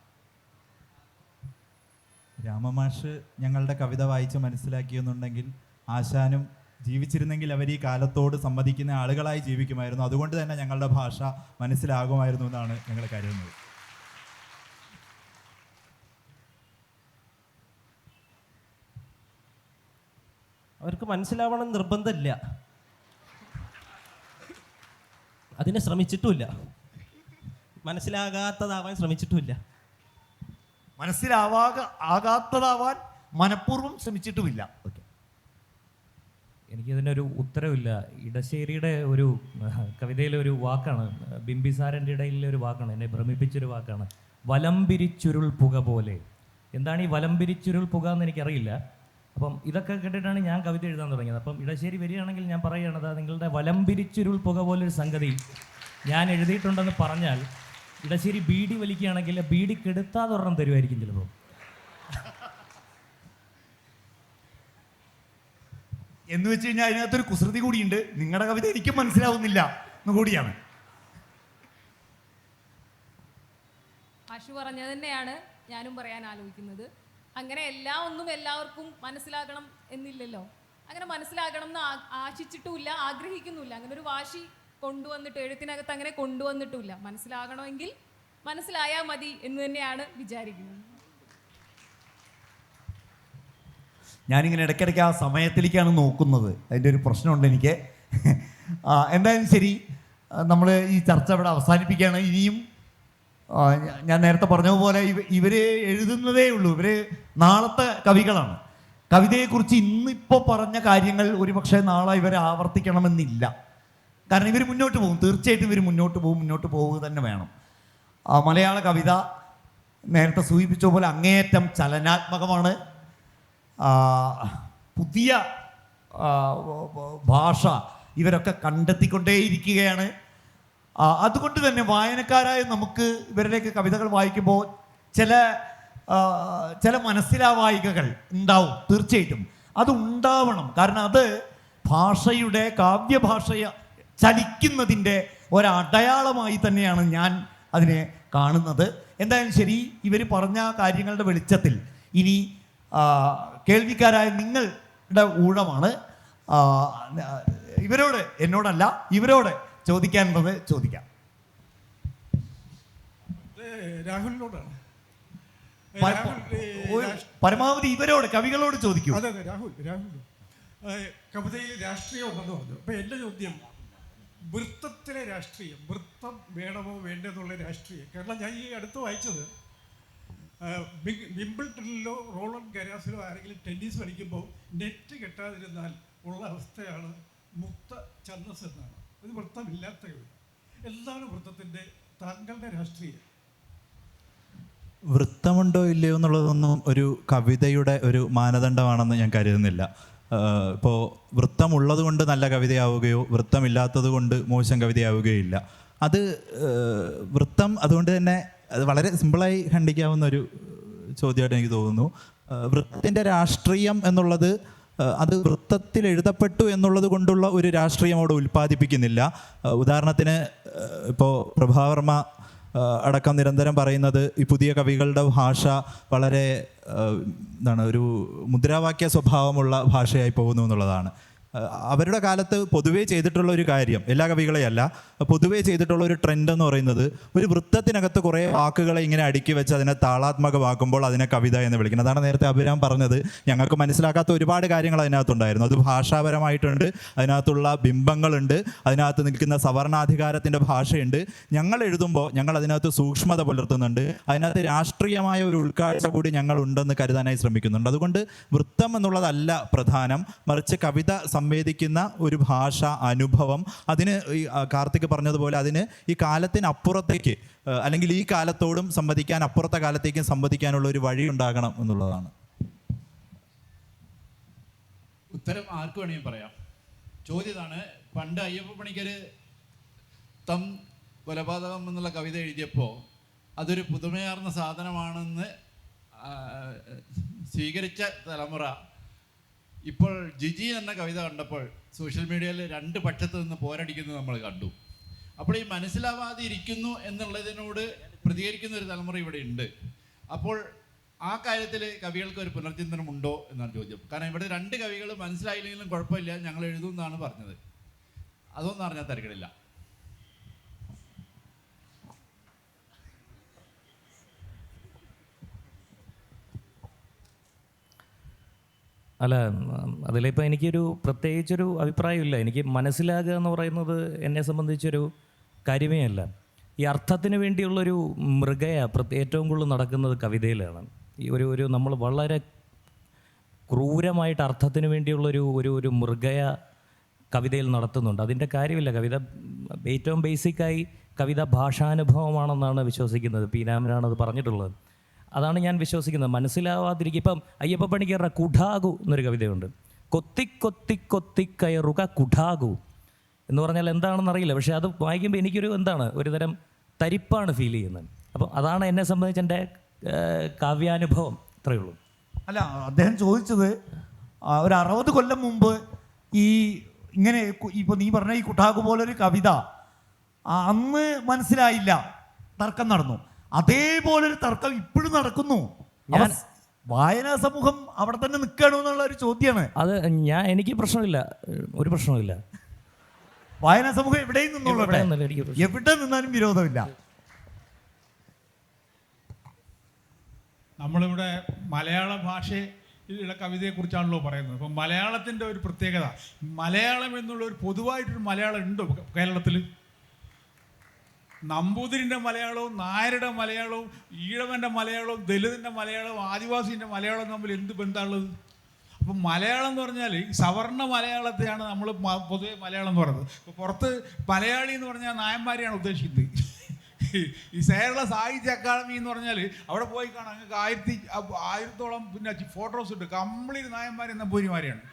രാമമാഷ് ഞങ്ങളുടെ കവിത വായിച്ച് മനസ്സിലാക്കിയെന്നുണ്ടെങ്കിൽ ആശാനും ജീവിച്ചിരുന്നെങ്കിൽ അവർ ഈ കാലത്തോട് സമ്മതിക്കുന്ന ആളുകളായി ജീവിക്കുമായിരുന്നു. അതുകൊണ്ട് തന്നെ ഞങ്ങളുടെ ഭാഷ മനസ്സിലാകുമായിരുന്നു എന്നാണ് ഞങ്ങൾ കരുതുന്നത്. അവർക്ക് മനസ്സിലാവണം നിർബന്ധമില്ല, അതിനെ ശ്രമിച്ചിട്ടുമില്ല, മനസ്സിലാകാത്തതാവാൻ ശ്രമിച്ചിട്ടുമില്ല, ആകാത്തതാവാൻ മനഃപൂർവ്വം ശ്രമിച്ചിട്ടുമില്ല. ഓക്കെ, എനിക്കതിനൊരു ഉത്തരവില്ല. ഇടശ്ശേരിയുടെ ഒരു കവിതയിലെ ഒരു വാക്കാണ്, ബിംബിസാരൻ്റെ ഇടയിലെ ഒരു വാക്കാണ്, എന്നെ ഭ്രമിപ്പിച്ചൊരു വാക്കാണ്, വലംപിരിച്ചുരുൾ പുക പോലെ. എന്താണ് ഈ വലംപിരിച്ചുരുൾ പുക എന്ന് എനിക്കറിയില്ല. അപ്പം ഇതൊക്കെ കേട്ടിട്ടാണ് ഞാൻ കവിത എഴുതാൻ തുടങ്ങിയത്. അപ്പം ഇടശ്ശേരി വരികയാണെങ്കിൽ ഞാൻ പറയുകയാണത്, നിങ്ങളുടെ വലംപിരിച്ചുരുൾ പുക പോലൊരു സംഗതി ഞാൻ എഴുതിയിട്ടുണ്ടെന്ന് പറഞ്ഞാൽ ഇടശ്ശേരി ബീഡി വലിക്കുകയാണെങ്കിൽ ബീഡി കെടുത്താതെ ഒരെണ്ണം തരുമായിരിക്കും ചിലപ്പോൾ. എന്ന് വെച്ച് കഴിഞ്ഞാൽ അതിനകത്തൊരു കുസൃതി കൂടിയുണ്ട്. നിങ്ങളുടെ കവിത എനിക്കും മനസ്സിലാവുന്നില്ല എന്ന് കൂടിയാണ്. ആഷു പറഞ്ഞത് തന്നെയാണ് ഞാനും പറയാൻ ആലോചിക്കുന്നത്. അങ്ങനെ ഒന്നും എല്ലാവർക്കും മനസ്സിലാകണം എന്നില്ലല്ലോ. അങ്ങനെ മനസ്സിലാകണം എന്ന് ആശിച്ചിട്ടുമില്ല, ആഗ്രഹിക്കുന്നുമില്ല. അങ്ങനെ ഒരു വാശി കൊണ്ടുവന്നിട്ട് എഴുത്തിനകത്ത് അങ്ങനെ കൊണ്ടുവന്നിട്ടുമില്ല. മനസ്സിലാകണമെങ്കിൽ മനസ്സിലായാൽ മതി എന്ന് തന്നെയാണ് വിചാരിക്കുന്നത്. ഞാനിങ്ങനെ ഇടയ്ക്കിടയ്ക്ക് ആ സമയത്തിലേക്കാണ് നോക്കുന്നത്. അതിൻ്റെ ഒരു പ്രശ്നമുണ്ട് എനിക്ക്. എന്തായാലും ശരി, നമ്മൾ ഈ ചർച്ച ഇവിടെ അവസാനിപ്പിക്കുകയാണ്. ഇനിയും ഞാൻ നേരത്തെ പറഞ്ഞതുപോലെ ഇവർ എഴുതുന്നതേ ഉള്ളൂ. ഇവർ നാളത്തെ കവികളാണ്. കവിതയെക്കുറിച്ച് ഇന്നിപ്പോൾ പറഞ്ഞ കാര്യങ്ങൾ ഒരുപക്ഷെ നാളെ ഇവരെ ആവർത്തിക്കണമെന്നില്ല. കാരണം ഇവർ മുന്നോട്ട് പോകും, തീർച്ചയായിട്ടും ഇവർ മുന്നോട്ട് പോവുക തന്നെ വേണം. മലയാള കവിത നേരത്തെ സൂചിപ്പിച്ച പോലെ അങ്ങേയറ്റം ചലനാത്മകമാണ്. പുതിയ ഭാഷ ഇവരൊക്കെ കണ്ടെത്തിക്കൊണ്ടേയിരിക്കുകയാണ്. അതുകൊണ്ട് തന്നെ വായനക്കാരായ നമുക്ക് ഇവരുടെയൊക്കെ കവിതകൾ വായിക്കുമ്പോൾ ചില മനസ്സിലാവായികകൾ ഉണ്ടാവും. തീർച്ചയായിട്ടും അത് ഉണ്ടാവണം. കാരണം അത് ഭാഷയുടെ കാവ്യഭാഷയെ ചലിക്കുന്നതിൻ്റെ ഒരടയാളമായി തന്നെയാണ് ഞാൻ അതിനെ കാണുന്നത്. എന്തായാലും ശരി, ഇവർ പറഞ്ഞ കാര്യങ്ങളുടെ വെളിച്ചത്തിൽ ഇനി കേൾവിക്കാരായ നിങ്ങളുടെ ഊഴമാണ്. എന്നോടല്ല, ഇവരോട് ചോദിക്കാനുള്ളത് ചോദിക്കാം. രാഹുലിനോടാണ്. പരമാവധി ഇവരോട്, കവികളോട് ചോദിക്കൂ. അതെ രാഹുൽ കവിതയിൽ രാഷ്ട്രീയം ഉണ്ടെന്ന് പറഞ്ഞു. അപ്പം എൻ്റെ ചോദ്യം, വൃത്തത്തിലെ രാഷ്ട്രീയം, വൃത്തം വേണമോ വേണ്ടെന്നുള്ള രാഷ്ട്രീയം. കാരണം ഞാൻ ഈ അടുത്ത് വായിച്ചത്, വിംബിൾട്ടണിലോ റോളൻ ഗരാസിലോ ആരെങ്കിലും ടെന്നീസ് കളിക്കുമ്പോൾ നെറ്റ് കെട്ടാതിരുന്നാൽ ഉള്ള അവസ്ഥയാണ് മുക്ത ഛന്ദസ് എന്നാണ്. ഇത് വൃത്തമില്ലാത്ത കവിത. എന്താണ് വൃത്തത്തിൻ്റെ താങ്കളുടെ രാഷ്ട്രീയം? വൃത്തമുണ്ടോ ഇല്ലയോ എന്നുള്ളതൊന്നും ഒരു കവിതയുടെ ഒരു മാനദണ്ഡമാണെന്ന് ഞാൻ കരുതുന്നില്ല. ഇപ്പോൾ വൃത്തമുള്ളത് കൊണ്ട് നല്ല കവിതയാവുകയോ വൃത്തമില്ലാത്തത് കൊണ്ട് മോശം കവിതയാവുകയോ ഇല്ല. അത് വൃത്തം അതുകൊണ്ട് തന്നെ അത് വളരെ സിമ്പിളായി ഖണ്ഡിക്കാവുന്ന ഒരു ചോദ്യമായിട്ട് എനിക്ക് തോന്നുന്നു. വൃത്തത്തിൻ്റെ രാഷ്ട്രീയം എന്നുള്ളത് അത് വൃത്തത്തിൽ എഴുതപ്പെട്ടു എന്നുള്ളത് കൊണ്ടുള്ള ഒരു രാഷ്ട്രീയം അവിടെ ഉൽപ്പാദിപ്പിക്കുന്നില്ല. ഉദാഹരണത്തിന് ഇപ്പോൾ പ്രഭാവർമ്മ അടക്കം നിരന്തരം പറയുന്നത് ഈ പുതിയ കവികളുടെ ഭാഷ വളരെ ഒരു മുദ്രാവാക്യ സ്വഭാവമുള്ള ഭാഷയായി പോകുന്നു എന്നുള്ളതാണ്. അവരുടെ കാലത്ത് പൊതുവേ ചെയ്തിട്ടുള്ള ഒരു കാര്യം, എല്ലാ കവികളെയല്ല, പൊതുവേ ചെയ്തിട്ടുള്ള ഒരു ട്രെൻഡ് എന്ന് പറയുന്നത് ഒരു വൃത്തത്തിനകത്ത് കുറേ വാക്കുകളെ ഇങ്ങനെ അടുക്കി വെച്ച് അതിനെ താളാത്മകമാക്കുമ്പോൾ അതിനെ കവിത എന്ന് വിളിക്കുന്നത്. അതാണ് നേരത്തെ അഭിരാം പറഞ്ഞത്. ഞങ്ങൾക്ക് മനസ്സിലാക്കാത്ത ഒരുപാട് കാര്യങ്ങൾ അതിനകത്തുണ്ടായിരുന്നു. അത് ഭാഷാപരമായിട്ടുണ്ട്, അതിനകത്തുള്ള ബിംബങ്ങളുണ്ട്, അതിനകത്ത് നിൽക്കുന്ന സവർണാധികാരത്തിൻ്റെ ഭാഷയുണ്ട്. ഞങ്ങൾ എഴുതുമ്പോൾ ഞങ്ങൾ അതിനകത്ത് സൂക്ഷ്മത പുലർത്തുന്നുണ്ട്, അതിനകത്ത് രാഷ്ട്രീയമായ ഒരു ഉൾക്കാഴ്ച കൂടി ഞങ്ങൾ ഉണ്ടെന്ന് കരുതാനായി ശ്രമിക്കുന്നുണ്ട്. അതുകൊണ്ട് വൃത്തം എന്നുള്ളതല്ല പ്രധാനം, മറിച്ച് കവിത സംവേദിക്കുന്ന ഒരു ഭാഷ അനുഭവം. അതിന് ഈ കാർത്തിക് പറഞ്ഞതുപോലെ അതിന് ഈ കാലത്തിനപ്പുറത്തേക്ക് അല്ലെങ്കിൽ ഈ കാലത്തോടും സംവദിക്കാൻ അപ്പുറത്തെ കാലത്തേക്കും സംവദിക്കാനുള്ള ഒരു വഴി ഉണ്ടാകണം എന്നുള്ളതാണ്. ഉത്തരം ആർക്ക് വേണമെങ്കിൽ പറയാം. ചോദ്യം ഇതാണ്, പണ്ട് അയ്യപ്പ പണിക്കർ തം കൊലപാതകം എന്നുള്ള കവിത എഴുതിയപ്പോൾ അതൊരു പുതുമയാർന്ന സാധനമാണെന്ന് സ്വീകരിച്ച തലമുറ ഇപ്പോൾ ജിജി എന്ന കവിത കണ്ടപ്പോൾ സോഷ്യൽ മീഡിയയിൽ രണ്ട് പക്ഷത്ത് നിന്ന് പോരടിക്കുന്നത് നമ്മൾ കണ്ടു. അപ്പോൾ ഈ മനസ്സിലാവാതെ ഇരിക്കുന്നു എന്നുള്ളതിനോട് പ്രതികരിക്കുന്ന ഒരു തലമുറ ഇവിടെ ഉണ്ട്. അപ്പോൾ ആ കാര്യത്തിൽ കവികൾക്ക് ഒരു പുനർചിന്തനം ഉണ്ടോ എന്നാണ് ചോദ്യം. കാരണം ഇവിടെ രണ്ട് കവികൾ മനസ്സിലായില്ലെങ്കിലും കുഴപ്പമില്ല, ഞങ്ങൾ എഴുതും എന്നാണ് പറഞ്ഞത്. അതൊന്നും അറിഞ്ഞാൽ തിരക്കിടില്ല. അല്ല, അതിലിപ്പോൾ എനിക്കൊരു പ്രത്യേകിച്ചൊരു അഭിപ്രായമില്ല. എനിക്ക് മനസ്സിലാകുക എന്ന് പറയുന്നത് എന്നെ സംബന്ധിച്ചൊരു കാര്യമേ അല്ല. ഈ അർത്ഥത്തിന് വേണ്ടിയുള്ളൊരു മൃഗയ ഏറ്റവും കൂടുതൽ നടക്കുന്നത് കവിതയിലാണ്. ഈ ഒരു നമ്മൾ വളരെ ക്രൂരമായിട്ട് അർത്ഥത്തിന് വേണ്ടിയുള്ളൊരു ഒരു മൃഗയ കവിതയിൽ നടത്തുന്നുണ്ട്. അതിൻ്റെ കാര്യമില്ല. കവിത ഏറ്റവും ബേസിക്കായി കവിത ഭാഷാനുഭവമാണെന്നാണ് വിശ്വസിക്കുന്നത്. പീനാമനാണത് പറഞ്ഞിട്ടുള്ളത്. അതാണ് ഞാൻ വിശ്വസിക്കുന്നത്. മനസ്സിലാവാതിരിക്കും. ഇപ്പം അയ്യപ്പ പണിക്കരുടെ കുഠാകു എന്നൊരു കവിതയുണ്ട്. കൊത്തി കൊത്തി കൊത്തി കയറുക കുഠാകു എന്ന് പറഞ്ഞാൽ എന്താണെന്ന് അറിയില്ല. പക്ഷേ അത് വായിക്കുമ്പോൾ എനിക്കൊരു ഒരുതരം തരിപ്പാണ് ഫീൽ ചെയ്യുന്നത്. അപ്പം അതാണ് എന്നെ സംബന്ധിച്ച് എൻ്റെ കാവ്യാനുഭവം. അത്രയേ ഉള്ളൂ. അല്ല, അദ്ദേഹം ചോദിച്ചത് ഒരു 60 കൊല്ലം മുമ്പ് ഈ ഇങ്ങനെ ഇപ്പോൾ നീ പറഞ്ഞ ഈ കുഠാകു പോലൊരു കവിത അന്ന് മനസ്സിലായില്ല, തർക്കം നടന്നു. അതേപോലൊരു തർക്കം ഇപ്പോഴും നടക്കുന്നു. വായനാ സമൂഹം അവിടെ തന്നെ നിൽക്കണോ എന്നുള്ള ഒരു ചോദ്യമാണ്. അത് എനിക്ക് പ്രശ്നമില്ല, ഒരു പ്രശ്നമില്ല. വായനാ സമൂഹം എവിടെയും നിന്നോളട്ടെ, എവിടെ നിന്നാലും വിരോധമില്ല. നമ്മളിവിടെ മലയാള ഭാഷയിലുള്ള കവിതയെക്കുറിച്ചാണല്ലോ പറയുന്നത്. അപ്പം മലയാളത്തിൻ്റെ ഒരു പ്രത്യേകത, മലയാളം എന്നുള്ള ഒരു പൊതുവായിട്ടൊരു മലയാളം ഉണ്ടോ കേരളത്തിൽ? നമ്പൂതിരിൻ്റെ മലയാളവും നായരുടെ മലയാളവും ഈഴവൻ്റെ മലയാളവും ദലിതിൻ്റെ മലയാളവും ആദിവാസീൻ്റെ മലയാളവും തമ്മിൽ എന്ത് ബന്ധമുള്ളത്? അപ്പം മലയാളം എന്ന് പറഞ്ഞാൽ സവർണ മലയാളത്തെയാണ് നമ്മൾ പൊതുവെ മലയാളം എന്ന് പറയുന്നത്. ഇപ്പോൾ പുറത്ത് മലയാളി എന്ന് പറഞ്ഞാൽ നായന്മാരെയാണ് ഉദ്ദേശിക്കുന്നത്. ഈ കേരള സാഹിത്യ അക്കാദമി എന്ന് പറഞ്ഞാൽ അവിടെ പോയി കാണാം, നിങ്ങൾക്ക് 1000-ഓളം പിന്നെ ഫോട്ടോസ് ഉണ്ട്. കംപ്ലീറ്റ് നായന്മാരും നമ്പൂരിമാരെയാണ്.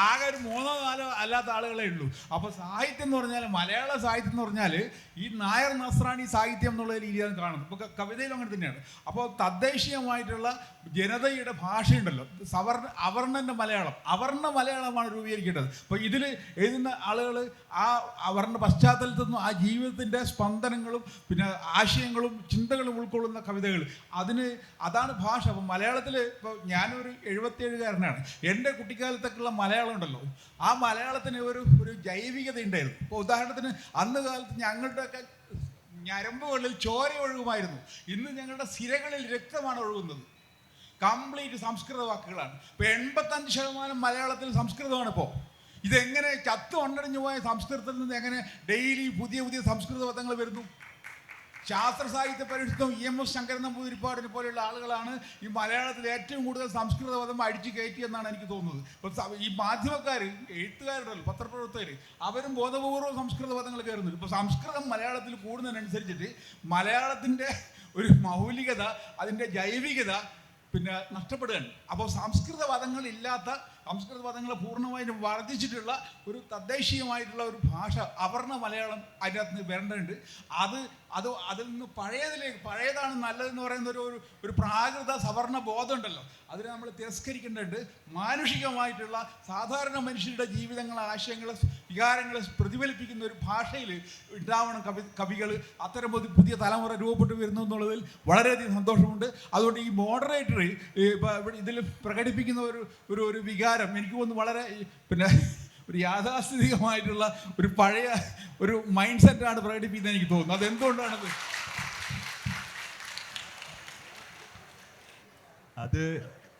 ആകെ ഒരു 3-4 അല്ലാത്ത ആളുകളേ ഉള്ളൂ. അപ്പോൾ സാഹിത്യം എന്ന് പറഞ്ഞാൽ, മലയാള സാഹിത്യം എന്ന് പറഞ്ഞാൽ ഈ നായർ നസ്രാണി സാഹിത്യം എന്നുള്ള രീതിയാണ് കാണുന്നത്. ഇപ്പോൾ കവിതയിലും അങ്ങനെ തന്നെയാണ്. അപ്പോൾ തദ്ദേശീയമായിട്ടുള്ള ജനതയുടെ ഭാഷയുണ്ടല്ലോ, അവർണൻ്റെ മലയാളം, അവർണ മലയാളമാണ് രൂപീകരിക്കേണ്ടത്. അപ്പോൾ ഇതിൽ എഴുതുന്ന ആളുകൾ ആ അവർണ പശ്ചാത്തലത്തിൽ നിന്നും ആ ജീവിതത്തിൻ്റെ സ്പന്ദനങ്ങളും പിന്നെ ആശയങ്ങളും ചിന്തകളും ഉൾക്കൊള്ളുന്ന കവിതകൾ, അതാണ് ഭാഷ. അപ്പോൾ മലയാളത്തിൽ ഇപ്പോൾ ഞാനൊരു 77കാരനാണ്. എൻ്റെ കുട്ടിക്കാലത്തൊക്കെയുള്ള മലയാളം ഉണ്ടല്ലോ, ആ മലയാളത്തിന് ഒരു ജൈവികത ഉണ്ടായിരുന്നു. ഇപ്പോൾ ഉദാഹരണത്തിന് അന്ന് കാലത്ത് ഞരമ്പുകളിൽ ചോര ഒഴുകുമായിരുന്നു. ഇന്ന് ഞങ്ങളുടെ സിരകളിൽ രക്തമാണ് ഒഴുകുന്നത്. കംപ്ലീറ്റ് സംസ്കൃത വാക്കുകളാണ്. ഇപ്പോൾ 85% മലയാളത്തിൽ സംസ്കൃതമാണ്. ഇപ്പോൾ ഇതെങ്ങനെ ചത്തു ഒണ്ടടിഞ്ഞു പോയ സംസ്കൃതത്തിൽ നിന്ന് എങ്ങനെ ഡെയിലി പുതിയ പുതിയ സംസ്കൃത പദങ്ങൾ വരുന്നു? ശാസ്ത്ര സാഹിത്യ പരിഷത്തും EMS ശങ്കരൻ നമ്പൂതിരിപ്പാടിനെ പോലെയുള്ള ആളുകളാണ് ഈ മലയാളത്തിൽ ഏറ്റവും കൂടുതൽ സംസ്കൃത പദം അടിച്ചു കയറ്റിയെന്നാണ് എനിക്ക് തോന്നുന്നത്. ഇപ്പോൾ ഈ മാധ്യമക്കാർ, എഴുത്തുകാരുണ്ടല്ലോ, പത്രപ്രവർത്തകർ, അവരും ബോധപൂർവ്വം സംസ്കൃത പദങ്ങൾ കയറുന്നുണ്ട്. ഇപ്പോൾ സംസ്കൃതം മലയാളത്തിൽ കൂടുന്നതിനനുസരിച്ചിട്ട് മലയാളത്തിൻ്റെ ഒരു മൗലികത, അതിൻ്റെ ജൈവികത പിന്നെ നഷ്ടപ്പെടുകയാണ്. അപ്പോൾ സംസ്കൃത പദങ്ങളില്ലാത്ത, സംസ്കൃത പദങ്ങൾ പൂർണ്ണമായിട്ടും വർദ്ധിച്ചിട്ടുള്ള ഒരു തദ്ദേശീയമായിട്ടുള്ള ഒരു ഭാഷ, അവർണ്ണ മലയാളം അതിനകത്ത് നിന്ന് വരേണ്ടതുണ്ട്. അതിൽ നിന്ന് പഴയതാണ് നല്ലതെന്ന് പറയുന്ന ഒരു പ്രാകൃത സവർണ ബോധമുണ്ടല്ലോ, അതിനെ നമ്മൾ തിരസ്കരിക്കേണ്ടതുണ്ട്. മാനുഷികമായിട്ടുള്ള സാധാരണ മനുഷ്യരുടെ ജീവിതങ്ങളെ, ആശയങ്ങളെ, വികാരങ്ങളെ പ്രതിഫലിപ്പിക്കുന്ന ഒരു ഭാഷയിൽ ഉണ്ടാവണം കവികൾ. അത്തരം പുതിയ തലമുറ രൂപപ്പെട്ടു വരുന്നു എന്നുള്ളതിൽ വളരെയധികം സന്തോഷമുണ്ട്. അതുകൊണ്ട് ഈ മോഡറേറ്റർ ഇതിൽ പ്രകടിപ്പിക്കുന്ന ഒരു വികാരം എനിക്ക് തോന്നുന്നു വളരെ പിന്നെ ഒരു യാഥാസ്ഥിതികമായിട്ടുള്ള ഒരു പഴയ ഒരു മൈൻഡ് സെറ്റാണ് പ്രകടിപ്പിക്കുന്നത് എനിക്ക് തോന്നുന്നു. അതെന്തുകൊണ്ടാണത്?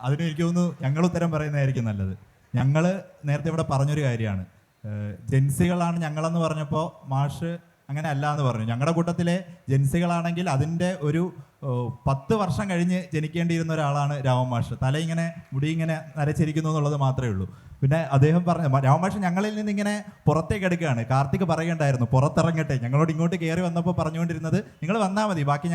അതിന് എനിക്ക് തോന്നുന്നു ഞങ്ങൾ ഉത്തരം പറയുന്നതായിരിക്കും നല്ലത്. ഞങ്ങൾ നേരത്തെ ഇവിടെ പറഞ്ഞൊരു കാര്യമാണ്, ജൻസികളാണ് ഞങ്ങളെന്ന് പറഞ്ഞപ്പോൾ മാഷ് അങ്ങനെ അല്ല എന്ന് പറഞ്ഞു. ഞങ്ങളുടെ കൂട്ടത്തിലെ ജൻസികളാണെങ്കിൽ അതിൻ്റെ ഒരു 10 വർഷം കഴിഞ്ഞ് ജനിക്കേണ്ടിയിരുന്ന ഒരാളാണ് രാമമാഷ്. തല ഇങ്ങനെ മുടി ഇങ്ങനെ നരച്ചിരിക്കുന്നു എന്നുള്ളത് മാത്രമേ ഉള്ളൂ. പിന്നെ അദ്ദേഹം പറഞ്ഞു, രാമമാഷ് ഞങ്ങളിൽ നിന്ന് ഇങ്ങനെ പുറത്തേക്ക് എടുക്കുകയാണ്. കാർത്തിക് പറയണ്ടായിരുന്നു പുറത്തിറങ്ങട്ടെ, ഞങ്ങളോട് ഇങ്ങോട്ട് കയറി വന്നപ്പോൾ പറഞ്ഞുകൊണ്ടിരുന്നത് നിങ്ങൾ വന്നാൽ മതി, ബാക്കി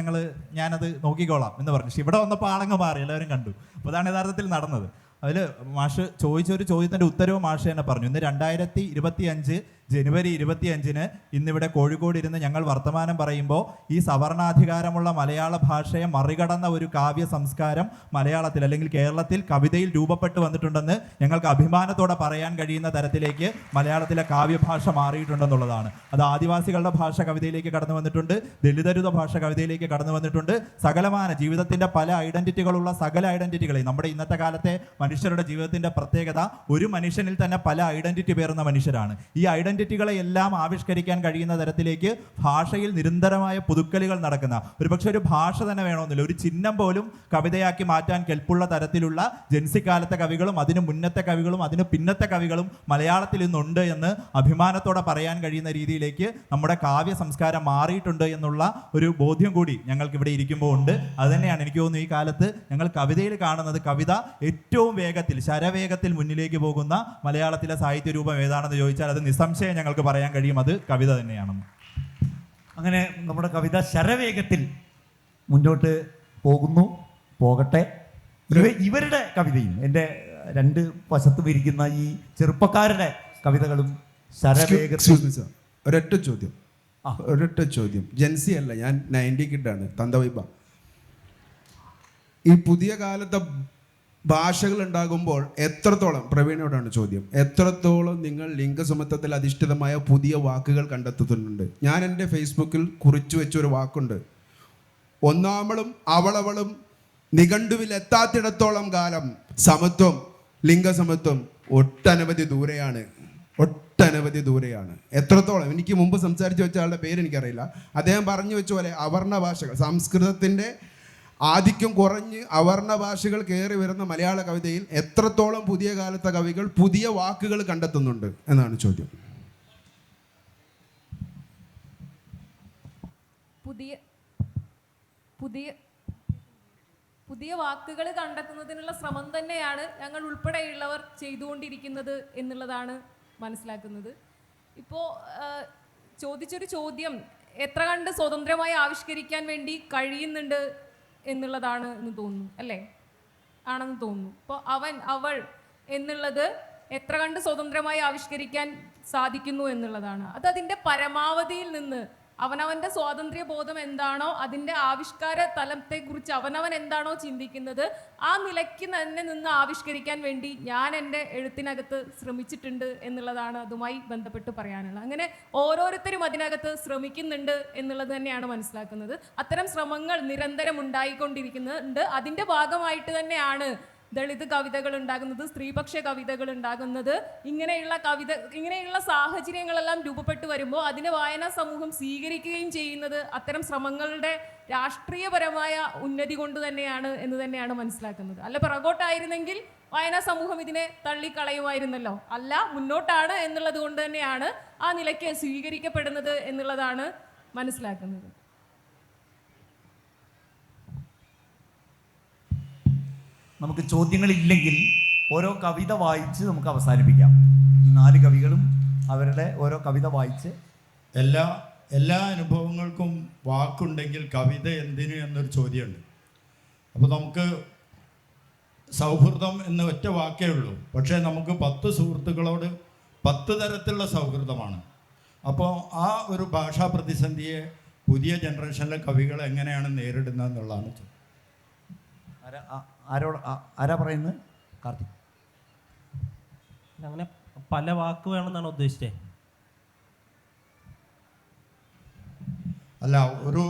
ഞാനത് നോക്കിക്കോളാം എന്ന് പറഞ്ഞു. പക്ഷെ ഇവിടെ വന്നപ്പോൾ ആളങ്ങ് മാറി, എല്ലാവരും കണ്ടു. അപ്പോൾ അതാണ് യഥാർത്ഥത്തിൽ നടന്നത്. അതിൽ മാഷ് ചോദിച്ചൊരു ചോദ്യത്തിൻ്റെ ഉത്തരവ് മാഷ് തന്നെ പറഞ്ഞു. ഇന്ന് 2025 ജനുവരി 25 ഇന്നിവിടെ കോഴിക്കോട് ഇരുന്ന് ഞങ്ങൾ വർത്തമാനം പറയുമ്പോൾ ഈ സവർണാധികാരമുള്ള മലയാള ഭാഷയെ മറികടന്ന ഒരു കാവ്യ സംസ്കാരം മലയാളത്തിൽ അല്ലെങ്കിൽ കേരളത്തിൽ കവിതയിൽ രൂപപ്പെട്ടു വന്നിട്ടുണ്ടെന്ന് ഞങ്ങൾക്ക് അഭിമാനത്തോടെ പറയാൻ കഴിയുന്ന തരത്തിലേക്ക് മലയാളത്തിലെ കാവ്യഭാഷ മാറിയിട്ടുണ്ടെന്നുള്ളതാണ്. അത് ആദിവാസികളുടെ ഭാഷ കവിതയിലേക്ക് കടന്നു വന്നിട്ടുണ്ട്, ദലിതരുത ഭാഷ കവിതയിലേക്ക് കടന്നു വന്നിട്ടുണ്ട്. സകലമാന ജീവിതത്തിൻ്റെ പല ഐഡന്റിറ്റികളുള്ള സകല ഐഡന്റിറ്റികളെയും, നമ്മുടെ ഇന്നത്തെ കാലത്തെ മനുഷ്യരുടെ ജീവിതത്തിൻ്റെ പ്രത്യേകത ഒരു മനുഷ്യനിൽ തന്നെ പല ഐഡന്റിറ്റി പേറുന്ന മനുഷ്യരാണ്. ഈ ഐഡന്റിറ്റികളെ എല്ലാം ആവിഷ്കരിക്കാൻ കഴിയുന്ന തരത്തിലേക്ക് ഭാഷയിൽ നിരന്തരമായ പുതുക്കലുകൾ നടക്കുന്ന, ഒരുപക്ഷെ ഒരു ഭാഷ തന്നെ വേണമെന്നില്ല, ഒരു ചിഹ്നം പോലും കവിതയാക്കി മാറ്റാൻ കെൽപ്പുള്ള തരത്തിലുള്ള ജൻസിക്കാലത്തെ കവികളും അതിന് മുന്നത്തെ കവികളും അതിന് പിന്നത്തെ കവികളും മലയാളത്തിൽ ഇന്നുണ്ട് എന്ന് അഭിമാനത്തോടെ പറയാൻ കഴിയുന്ന രീതിയിലേക്ക് നമ്മുടെ കാവ്യ സംസ്കാരം മാറിയിട്ടുണ്ട് എന്നുള്ള ഒരു ബോധ്യം കൂടി ഞങ്ങൾക്ക് ഇവിടെ ഇരിക്കുമ്പോൾ ഉണ്ട്. അതുതന്നെയാണ് എനിക്ക് തോന്നുന്നു ഈ കാലത്ത് ഞങ്ങൾ കവിതയിൽ കാണുന്നത്. കവിത ഏറ്റവും വേഗത്തിൽ, ശരവേഗത്തിൽ മുന്നിലേക്ക് പോകുന്ന മലയാളത്തിലെ സാഹിത്യ രൂപം ഏതാണെന്ന് ചോദിച്ചാൽ അത് നിസ്സംശയം ഞങ്ങൾക്ക് പറയാൻ കഴിയും, അത് കവിത തന്നെയാണെന്ന്. അങ്ങനെ നമ്മുടെ കവിത ശരവേഗത്തിൽ മുന്നോട്ട് പോകട്ടെ. ഇവരുടെ കവിതയും എൻ്റെ രണ്ട് വശത്തും ഇരിക്കുന്ന ഈ ചെറുപ്പക്കാരുടെ കവിതകളും ശരവേഗത്തിൽ. ഒരൊറ്റ ചോദ്യം. ജെൻസി അല്ല, ഞാൻ 90 കിഡാണ്, തന്തവൈബ. ഈ പുതിയ കാലത്തെ ഭാഷകൾ ഉണ്ടാകുമ്പോൾ എത്രത്തോളം, പ്രവീണയോടാണ് ചോദ്യം, എത്രത്തോളം നിങ്ങൾ ലിംഗസമത്വത്തിൽ അധിഷ്ഠിതമായ പുതിയ വാക്കുകൾ കണ്ടെത്തുന്നുണ്ട്? ഞാൻ എൻ്റെ ഫേസ്ബുക്കിൽ കുറിച്ചു വെച്ചൊരു വാക്കുണ്ട്, ഒന്നാമളും അവളവളും നിഘണ്ടുവിൽ എത്താത്തിടത്തോളം കാലം സമത്വം, ലിംഗസമത്വം ഒട്ടനവധി ദൂരെയാണ്. എത്രത്തോളം, എനിക്ക് മുമ്പ് സംസാരിച്ചു വെച്ച ആളുടെ പേര് എനിക്കറിയില്ല, അദ്ദേഹം പറഞ്ഞു വെച്ച പോലെ അവർണ ഭാഷകൾ, സംസ്കൃതത്തിൻ്റെ ആധിക്യം കുറഞ്ഞ് അവർണ ഭാഷകൾ കയറി വരുന്ന മലയാള കവിതയിൽ എത്രത്തോളം പുതിയ കാലത്തെ കവികൾ പുതിയ വാക്കുകൾ കണ്ടെത്തുന്നുണ്ട് എന്നാണ് ചോദ്യം. പുതിയ വാക്കുകൾ കണ്ടെത്തുന്നതിനുള്ള ശ്രമം തന്നെയാണ് ഞങ്ങൾ ഉൾപ്പെടെയുള്ളവർ ചെയ്തുകൊണ്ടിരിക്കുന്നത് എന്നുള്ളതാണ് മനസ്സിലാക്കുന്നത്. ഇപ്പോൾ ചോദിച്ചൊരു ചോദ്യം എത്ര കണ്ട് സ്വതന്ത്രമായി ആവിഷ്കരിക്കാൻ വേണ്ടി കഴിയുന്നുണ്ട് എന്നുള്ളതാണ് എന്ന് തോന്നുന്നു, അല്ലേ? ആണെന്ന് തോന്നുന്നു. ഇപ്പോൾ അവൾ എന്നുള്ളത് എത്ര കണ്ട് സ്വതന്ത്രമായി ആവിഷ്കരിക്കാൻ സാധിക്കുന്നു എന്നുള്ളതാണ്. അത് അതിൻ്റെ പരമാവധിയിൽ നിന്ന് അവനവൻ്റെ സ്വാതന്ത്ര്യ ബോധം എന്താണോ, അതിൻ്റെ ആവിഷ്കാര തലത്തെക്കുറിച്ച് അവനവൻ എന്താണോ ചിന്തിക്കുന്നത്, ആ നിലയ്ക്ക് തന്നെ നിന്ന് ആവിഷ്കരിക്കാൻ വേണ്ടി ഞാൻ എൻ്റെ എഴുത്തിനകത്ത് ശ്രമിച്ചിട്ടുണ്ട് എന്നുള്ളതാണ് അതുമായി ബന്ധപ്പെട്ട് പറയാനുള്ളത്. അങ്ങനെ ഓരോരുത്തരും അതിനകത്ത് ശ്രമിക്കുന്നുണ്ട് എന്നുള്ളത് തന്നെയാണ് മനസ്സിലാക്കുന്നത്. അത്തരം ശ്രമങ്ങൾ നിരന്തരം ഉണ്ടായിക്കൊണ്ടിരിക്കുന്നുണ്ട്. അതിൻ്റെ ഭാഗമായിട്ട് തന്നെയാണ് ദളിത് കവിതകൾ ഉണ്ടാകുന്നത്, സ്ത്രീപക്ഷ കവിതകൾ ഉണ്ടാകുന്നത്, ഇങ്ങനെയുള്ള സാഹചര്യങ്ങളെല്ലാം രൂപപ്പെട്ടു വരുമ്പോൾ അതിനെ വായനാ സമൂഹം സ്വീകരിക്കുകയും ചെയ്യുന്നത് അത്തരം ശ്രമങ്ങളുടെ രാഷ്ട്രീയപരമായ ഉന്നതി കൊണ്ട് തന്നെയാണ് എന്ന് തന്നെയാണ് മനസ്സിലാക്കുന്നത്. അല്ല പിറകോട്ടായിരുന്നെങ്കിൽ വായനാ സമൂഹം ഇതിനെ തള്ളിക്കളയുമായിരുന്നല്ലോ. അല്ല, മുന്നോട്ടാണ് എന്നുള്ളത് കൊണ്ട് തന്നെയാണ് ആ നിലയ്ക്ക് സ്വീകരിക്കപ്പെടുന്നത് എന്നുള്ളതാണ് മനസ്സിലാക്കുന്നത്. നമുക്ക് ചോദ്യങ്ങളില്ലെങ്കിൽ ഓരോ കവിത വായിച്ച് നമുക്ക് അവസാനിപ്പിക്കാം. ഈ 4 കവികളും അവരുടെ ഓരോ കവിത വായിച്ച്. എല്ലാ അനുഭവങ്ങൾക്കും വാക്കുണ്ടെങ്കിൽ കവിത എന്തിനു എന്നൊരു ചോദ്യമുണ്ട്. അപ്പോൾ നമുക്ക് സൗഹൃദം എന്ന ഒറ്റ വാക്കേ ഉള്ളൂ. പക്ഷേ നമുക്ക് 10 സുഹൃത്തുക്കളോട് 10 തരത്തിലുള്ള സൗഹൃദമാണ്. അപ്പോൾ ആ ഒരു ഭാഷാ പ്രതിസന്ധിയെ പുതിയ ജനറേഷനിലെ കവികൾ എങ്ങനെയാണ് നേരിടുന്നത് എന്നുള്ളതാണ് ചോദ്യം. ആരാ പറയുന്നത്? കാർത്തിക്. അങ്ങനെ പല വാക്ക് വേണമെന്നാണ് ഉദ്ദേശിച്ചത്. അല്ല, ഒരു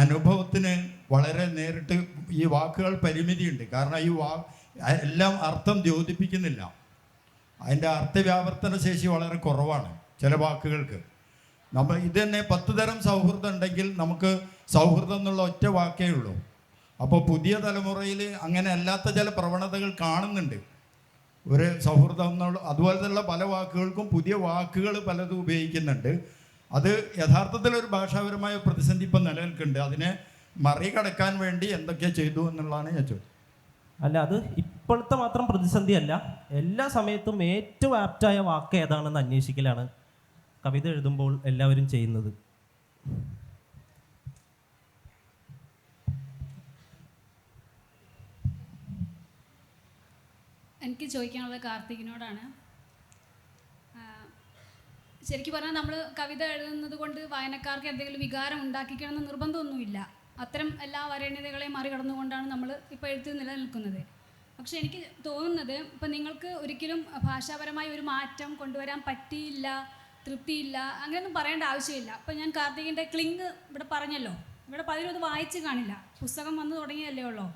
അനുഭവത്തിന് വളരെ നേരിട്ട് ഈ വാക്കുകൾ പരിമിതിയുണ്ട്. കാരണം ഈ എല്ലാം അർത്ഥം ദ്യോതിപ്പിക്കുന്നില്ല. അതിൻ്റെ അർത്ഥവ്യാവർത്തന ശേഷി വളരെ കുറവാണ് ചില വാക്കുകൾക്ക്. ഇത് തന്നെ 10 തരം സൗഹൃദം ഉണ്ടെങ്കിൽ നമുക്ക് സൗഹൃദം എന്നുള്ള ഒറ്റ വാക്കേ ഉള്ളൂ. അപ്പോൾ പുതിയ തലമുറയിൽ അങ്ങനെ അല്ലാത്ത ചില പ്രവണതകൾ കാണുന്നുണ്ട്. ഒരു സൗഹൃദം എന്നുള്ള അതുപോലത്തെ പല വാക്കുകൾക്കും പുതിയ വാക്കുകൾ പലതും ഉപയോഗിക്കുന്നുണ്ട്. അത് യഥാർത്ഥത്തിൽ ഒരു ഭാഷാപരമായ പ്രതിസന്ധി ഇപ്പം നിലനിൽക്കുന്നുണ്ട്. അതിനെ മറികടക്കാൻ വേണ്ടി എന്തൊക്കെ ചെയ്തു എന്നുള്ളതാണ് ഞാൻ ചോദിച്ചത്. അല്ല, അത് ഇപ്പോഴത്തെ മാത്രം പ്രതിസന്ധിയല്ല. എല്ലാ സമയത്തും ഏറ്റവും ആപ്റ്റായ വാക്ക് ഏതാണെന്ന് അന്വേഷിക്കലാണ് കവിത എഴുതുമ്പോൾ എല്ലാവരും ചെയ്യുന്നത്. എനിക്ക് ചോദിക്കാനുള്ളത് കാർത്തികിനോടാണ്. ശരിക്കും പറഞ്ഞാൽ നമ്മൾ കവിത എഴുതുന്നത് കൊണ്ട് വായനക്കാർക്ക് എന്തെങ്കിലും വികാരം ഉണ്ടാക്കിക്കണമെന്ന് നിർബന്ധമൊന്നുമില്ല. അത്തരം എല്ലാ വരേണ്യതകളെയും മറികടന്നുകൊണ്ടാണ് നമ്മൾ ഇപ്പോൾ എഴുത്തിൽ നിലനിൽക്കുന്നത്. പക്ഷെ എനിക്ക് തോന്നുന്നത് ഇപ്പം നിങ്ങൾക്ക് ഒരിക്കലും ഭാഷാപരമായി ഒരു മാറ്റം കൊണ്ടുവരാൻ പറ്റിയില്ല, തൃപ്തിയില്ല, അങ്ങനെയൊന്നും പറയേണ്ട ആവശ്യമില്ല. അപ്പം ഞാൻ കാർത്തികിൻ്റെ ക്ലിങ് ഇവിടെ പറഞ്ഞല്ലോ, ഇവിടെ പലരും അത് വായിച്ച് കാണില്ല, പുസ്തകം വന്ന് തുടങ്ങിയല്ലേ ഉള്ളൂ.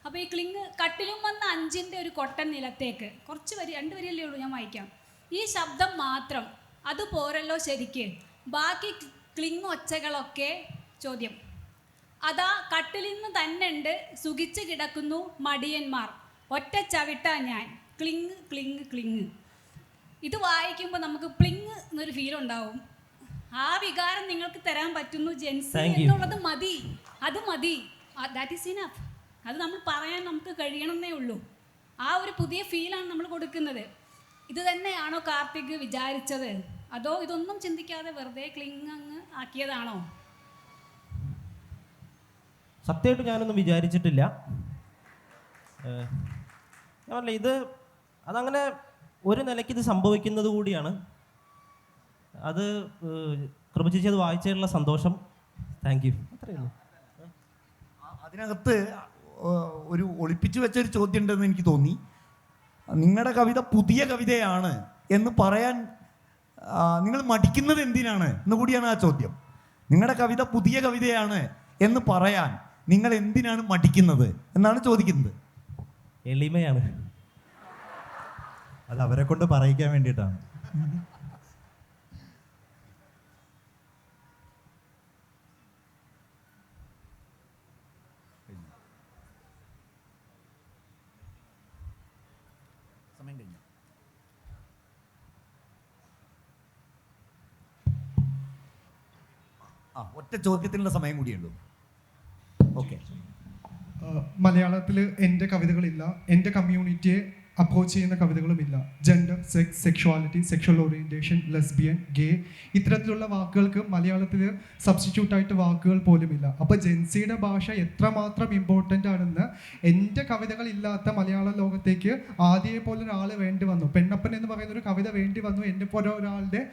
അപ്പോൾ ഈ ക്ലിങ് കട്ടിലും വന്ന 5ൻ്റെ ഒരു കൊട്ടൻ നിലത്തേക്ക് കുറച്ച് 2 വരിയല്ലേ ഉള്ളൂ, ഞാൻ വായിക്കാം. ഈ ശബ്ദം മാത്രം അത് പോരല്ലോ ശരിക്ക്, ബാക്കി ക്ലിങ് ഒച്ചകളൊക്കെ ചോദ്യം. അതാ കട്ടിലിൽ നിന്ന് തന്നെ ഉണ്ട് സുഖിച്ച് കിടക്കുന്നു മടിയന്മാർ, ഒറ്റ ചവിട്ടാ ഞാൻ, ക്ലിങ് ക്ലിങ് ക്ലിങ്. ഇത് വായിക്കുമ്പോൾ നമുക്ക് പ്ലിങ് എന്നൊരു ഫീൽ ഉണ്ടാവും. ആ വികാരം നിങ്ങൾക്ക് തരാൻ പറ്റുന്നു ജെൻസി എന്നുള്ളത് മതി, അത് മതി, ദാറ്റ് ഈസ് ഇനഫ്. അത് നമ്മൾ പറയാൻ നമുക്ക് കഴിയണമെന്നേ ഉള്ളൂ. ആ ഒരു പുതിയ ഫീലാണ് നമ്മൾ കൊടുക്കുന്നത്. ഇത് തന്നെയാണോ കാർത്തിക് വിചാരിച്ചത്, അതോ ഇതൊന്നും ചിന്തിക്കാതെ വെറുതെ ക്ലിങ് അങ്ങ് ആക്കിയതാണോ? സത്യമായിട്ട് ഞാനൊന്നും വിചാരിച്ചിട്ടില്ല. ഞാൻ പറഞ്ഞില്ല, അതങ്ങനെ ഒരു നിലയ്ക്ക് ഇത് സംഭവിക്കുന്നത് കൂടിയാണ്. അത് കൃപ ചേച്ചി അത് വായിച്ചതിനുള്ള സന്തോഷം. Thank you. അത്രയേ ഉള്ളൂ. അതിനകത്ത് ഒരു ഒളിപ്പിച്ചു വെച്ചൊരു ചോദ്യം ഉണ്ടെന്ന് എനിക്ക് തോന്നി. നിങ്ങളുടെ കവിത പുതിയ കവിതയാണ് എന്ന് പറയാൻ നിങ്ങൾ മടിക്കുന്നത് എന്തിനാണ് എന്ന് കൂടിയാണ് ആ ചോദ്യം. നിങ്ങളുടെ കവിത പുതിയ കവിതയാണ് എന്ന് പറയാൻ നിങ്ങൾ എന്തിനാണ് മടിക്കുന്നത് എന്നാണ് ചോദിക്കുന്നത്. എളിമയാണ്. അത് അവരെ കൊണ്ട് പറയിക്കാൻ വേണ്ടിയിട്ടാണ്. സമയം കഴിഞ്ഞു. ഒറ്റ ചോദ്യത്തിനുള്ള സമയം കൂടിയുള്ളൂ. ഓക്കെ. മലയാളത്തിൽ എൻ്റെ കവിതകളില്ല, എൻ്റെ കമ്മ്യൂണിറ്റിയെ അപ്രോച്ച് ചെയ്യുന്ന കവിതകളുമില്ല. Gender, sex, sexuality, sexual orientation, lesbian, gay ഇത്തരത്തിലുള്ള വാക്കുകൾക്ക് മലയാളത്തിൽ സബ്സ്റ്റിറ്റ്യൂട്ടായിട്ട് വാക്കുകൾ പോലുമില്ല. അപ്പോൾ ജെൻസിയുടെ ഭാഷ എത്രമാത്രം ഇമ്പോർട്ടൻ്റ് ആണെന്ന് എൻ്റെ കവിതകളില്ലാത്ത മലയാള ലോകത്തേക്ക് ആദ്യയെ പോലെ ഒരാൾ വേണ്ടി വന്നു. പെണ്ണപ്പൻ എന്ന് പറയുന്ന ഒരു കവിത വേണ്ടി വന്നു എൻ്റെ പോലെ ഒരാളുടെ